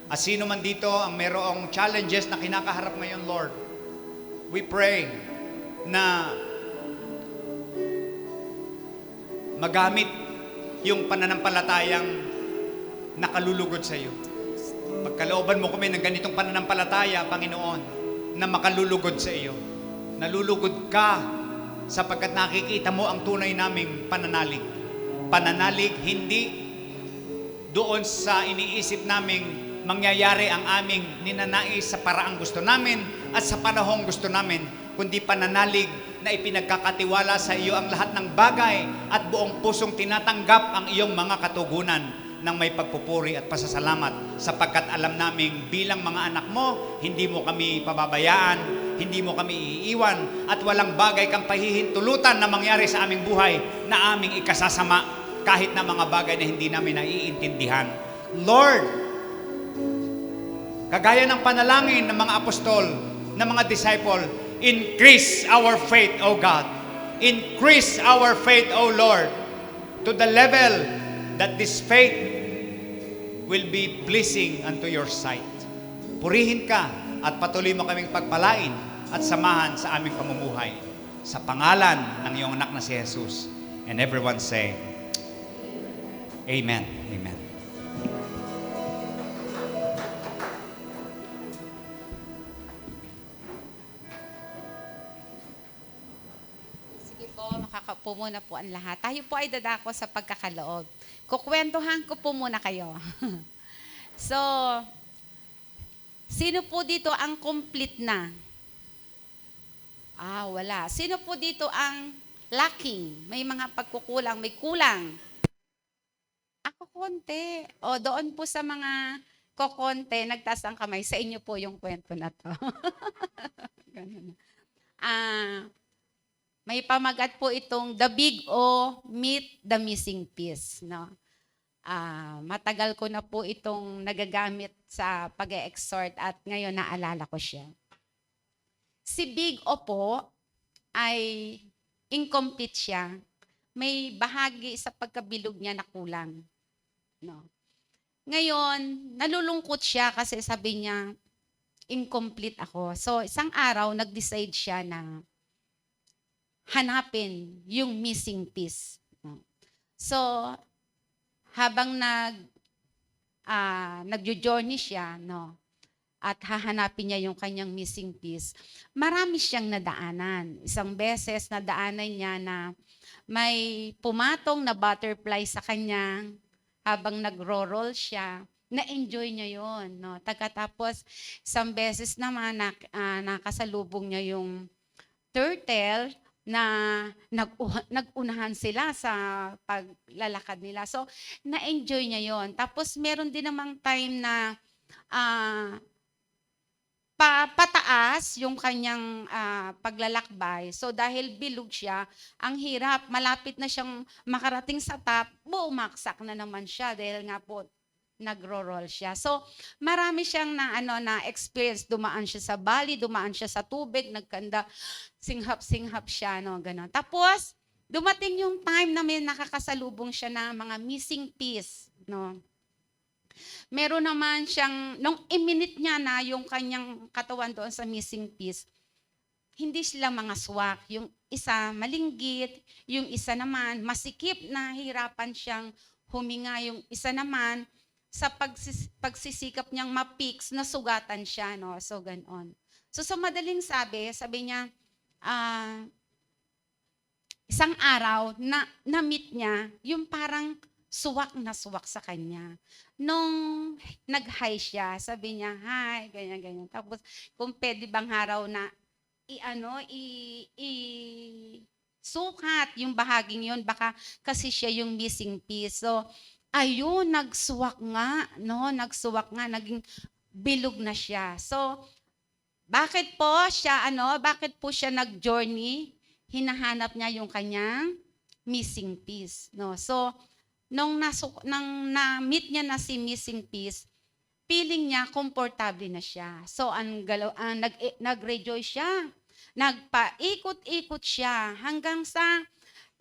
At sino man dito ang merong challenges na kinakaharap ngayon, Lord, we pray na magamit yung pananampalatayang nakalulugod sa iyo. Pagkalooban mo kami ng ganitong pananampalataya, Panginoon, na makalulugod sa iyo. Nalulugod ka sapagkat nakikita mo ang tunay naming pananalig. Pananalig hindi doon sa iniisip naming mangyayari ang aming ninanais sa paraang gusto namin at sa panahong gusto namin, kundi pananalig na ipinagkakatiwala sa iyo ang lahat ng bagay at buong pusong tinatanggap ang iyong mga katugunan ng may pagpupuri at pasasalamat sapagkat alam naming bilang mga anak mo, hindi mo kami pababayaan, hindi mo kami iiwan at walang bagay kang pahihintulutan na mangyari sa aming buhay na aming ikasasama kahit na mga bagay na hindi namin naiintindihan. Lord, kagaya ng panalangin ng mga apostol, ng mga disciple, increase our faith, O God. Increase our faith, O Lord, to the level that this faith will be pleasing unto your sight. Purihin ka at patuloy mo kaming pagpalain at samahan sa aming pamumuhay. Sa pangalan ng iyong anak na si Jesus. And everyone say, Amen. Amen. Sige po, makakaupo muna po ang lahat. Tayo po ay dadako sa pagkakaloob. Kukwentuhan ko po muna kayo. So, sino po dito ang complete na? Wala. Sino po dito ang lacking? May mga pagkukulang, may kulang. Ako konti. O doon po sa mga kokonte, nagtaas ang kamay. Sa inyo po yung kwento na to. Ganun. May pamagat po itong The Big O, Meet the Missing Piece. No? Matagal ko na po itong nagagamit sa pag-e-exhort at ngayon naalala ko siya. Si Big O po ay incomplete siya. May bahagi sa pagkabilog niya na kulang. No? Ngayon, nalulungkot siya kasi sabi niya, incomplete ako. So, isang araw, nag-decide siya na hanapin yung missing piece. No? So, habang nagjo-journey siya, no, at hahanapin niya yung kanyang missing piece, marami siyang nadaanan. Isang beses nadaanan niya na may pumatong na butterfly sa kanya habang nagro-roll siya. Na-enjoy niya yon, no. Tapos isang beses naman nakasalubong niya yung turtle na nag-unahan sila sa paglalakad nila. So, na-enjoy niya yon. Tapos, meron din namang time na pataas yung kanyang paglalakbay. So, dahil bilog siya, ang hirap, malapit na siyang makarating sa top, bumaksak na naman siya dahil nga po, nagro-roll siya. So, marami siyang na experience. Dumaan siya sa bali, dumaan siya sa tubig, nagkanda, singhap-singhap siya, no, gano'n. Tapos, dumating yung time na may nakakasalubong siya na mga missing piece, no. Meron naman siyang, nung i-minute niya na yung kanyang katawan doon sa missing piece, hindi sila mga swak. Yung isa malinggit, yung isa naman masikip na hirapan siyang huminga, yung isa naman sa pagsisikap niyang ma-fix, nasugatan siya, no? So, ganon. So, sa madaling sabi niya, isang araw, na-meet niya, yung parang suwak na suwak sa kanya. Nung nag-hi siya, sabi niya, hi, ganyan. Tapos, kung pwede bang araw na, sukat yung bahaging yun, baka kasi siya yung missing piece. So, ayun, nagsuwak nga, naging bilog na siya. So, bakit po siya nag-journey? Hinahanap niya yung kanyang missing piece, no? So, nung na-meet niya na si missing piece, feeling niya komportable na siya. So, nag-rejoice siya. Nagpaikot-ikot siya hanggang sa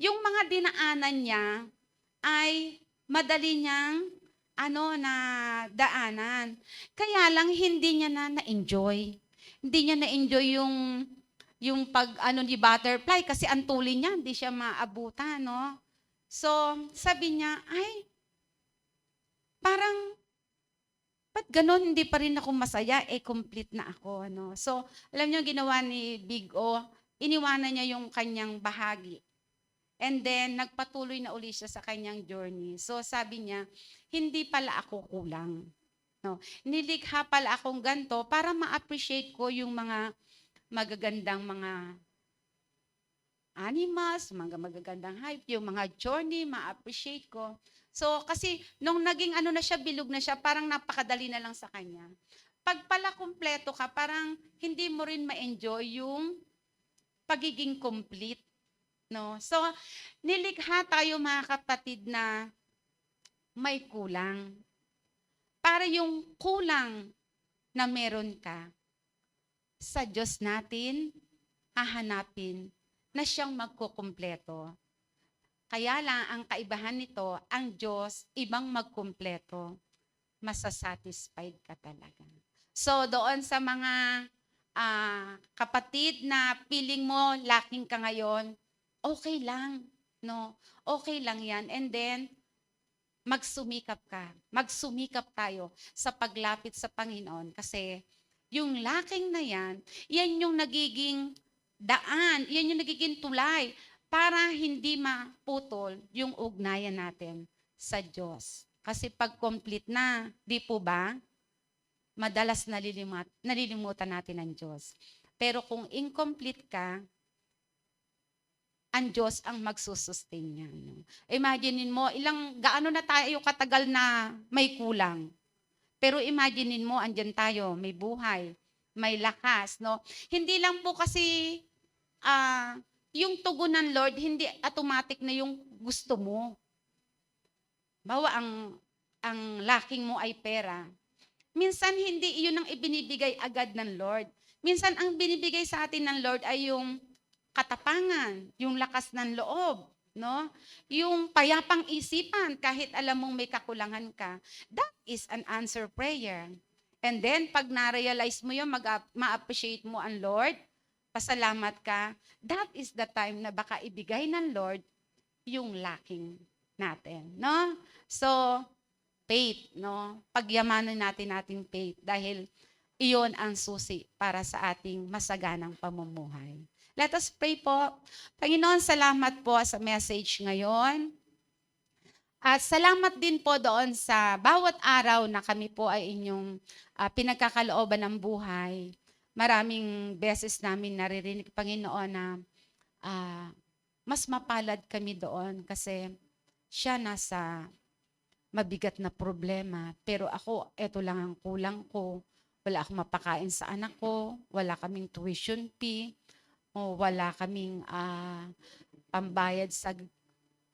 yung mga dinaanan niya ay madali niyang na daanan. Kaya lang hindi niya na-enjoy. Hindi niya na-enjoy yung pag ni butterfly kasi ang tuloy niya hindi siya maabutan, no? So, sabi niya, ay, parang, ba't ganun, hindi pa rin ako masaya, complete na ako. No? So, alam niyo, ginawa ni Big O, iniwanan niya yung kanyang bahagi. And then, nagpatuloy na uli siya sa kanyang journey. So, sabi niya, hindi pala ako kulang. No? Nilikha pala akong ganito para ma-appreciate ko yung mga magagandang mga animals, mga magagandang hype, yung mga journey, ma-appreciate ko. So, kasi nung naging ano na siya, bilog na siya, parang napakadali na lang sa kanya. Pag pala kumpleto ka, parang hindi mo rin ma-enjoy yung pagiging complete. No? So, nilikha tayo mga kapatid na may kulang. Para yung kulang na meron ka, sa Diyos natin, hahanapin na siyang magkukumpleto. Kaya lang, ang kaibahan nito, ang Diyos, ibang magkumpleto. Masasatisfied ka talaga. So, doon sa mga kapatid na feeling mo, lacking ka ngayon, okay lang. No? Okay lang yan. And then, magsumikap ka. Magsumikap tayo sa paglapit sa Panginoon. Kasi, yung lacking na yan yung nagiging daan, yan yung nagiging tulay para hindi maputol yung ugnayan natin sa Diyos. Kasi pag complete na, di po ba, madalas nalilimutan natin ang Diyos. Pero kung incomplete ka, ang Diyos ang magsusustain niya. No? Imaginein mo, gaano na tayo katagal na may kulang. Pero imaginein mo, andyan tayo, may buhay, may lakas. No? Hindi lang po kasi yung tugon ng Lord, hindi automatic na yung gusto mo. Bawa ang lacking mo ay pera. Minsan hindi iyon ang ibinibigay agad ng Lord. Minsan ang binibigay sa atin ng Lord ay yung katapangan, yung lakas ng loob, no? Yung payapang isipan kahit alam mong may kakulangan ka. That is an answer prayer. And then pag na-realize mo yun, ma-appreciate mo ang Lord, pasalamat ka, that is the time na baka ibigay ng Lord yung lacking natin, no? So, faith, no? Pagyamanan natin ating faith dahil iyon ang susi para sa ating masaganang pamumuhay. Let us pray po. Panginoon, salamat po sa message ngayon. At salamat din po doon sa bawat araw na kami po ay inyong pinagkakalooban ng buhay. Maraming beses namin naririnig, Panginoon, na mas mapalad kami doon kasi siya nasa mabigat na problema. Pero ako, eto lang ang kulang ko. Wala akong mapakain sa anak ko. Wala kaming tuition fee. O wala kaming pambayad sa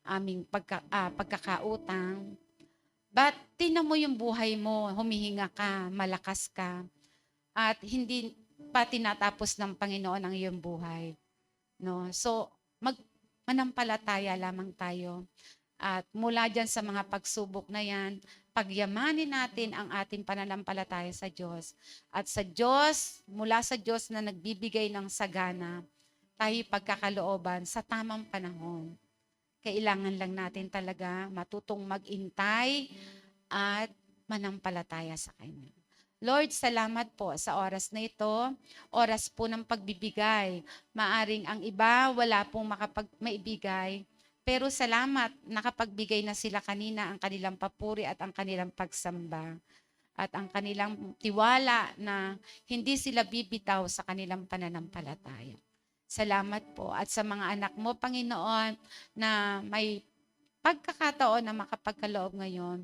aming pagkakautang. But tingnan mo yung buhay mo, humihinga ka, malakas ka, at hindi pa tinatapos ng Panginoon ang iyong buhay. No? So, manampalataya lamang tayo. At mula dyan sa mga pagsubok na yan, pagyamanin natin ang ating pananampalataya sa Diyos. At sa Diyos, mula sa Diyos na nagbibigay ng sagana, tayo pagkakalooban sa tamang panahon. Kailangan lang natin talaga matutong mag-intay at manampalataya sa Kanya. Lord, salamat po sa oras na ito, oras po ng pagbibigay. Maaring ang iba, wala pong maibigay. Pero salamat, nakapagbigay na sila kanina ang kanilang papuri at ang kanilang pagsamba. At ang kanilang tiwala na hindi sila bibitaw sa kanilang pananampalataya. Salamat po. At sa mga anak mo, Panginoon, na may pagkakataon na makapagkaloob ngayon,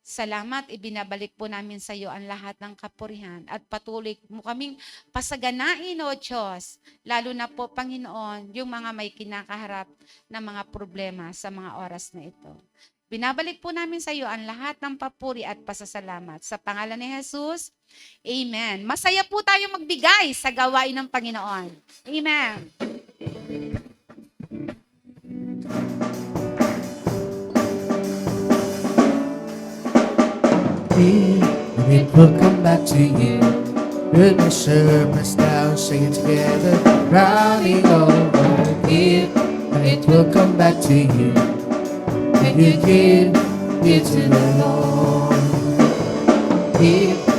salamat, ibinabalik po namin sa iyo ang lahat ng kapurihan at patuloy mo kaming pasaganain, O Diyos, lalo na po, Panginoon, yung mga may kinakaharap na mga problema sa mga oras na ito. Binabalik po namin sa iyo ang lahat ng papuri at pasasalamat. Sa pangalan ni Jesus, Amen. Masaya po tayo magbigay sa gawain ng Panginoon. Amen. It will come back to you. Goodness, press down, sing it together, running over. It will come back to you. you give to the Lord. Give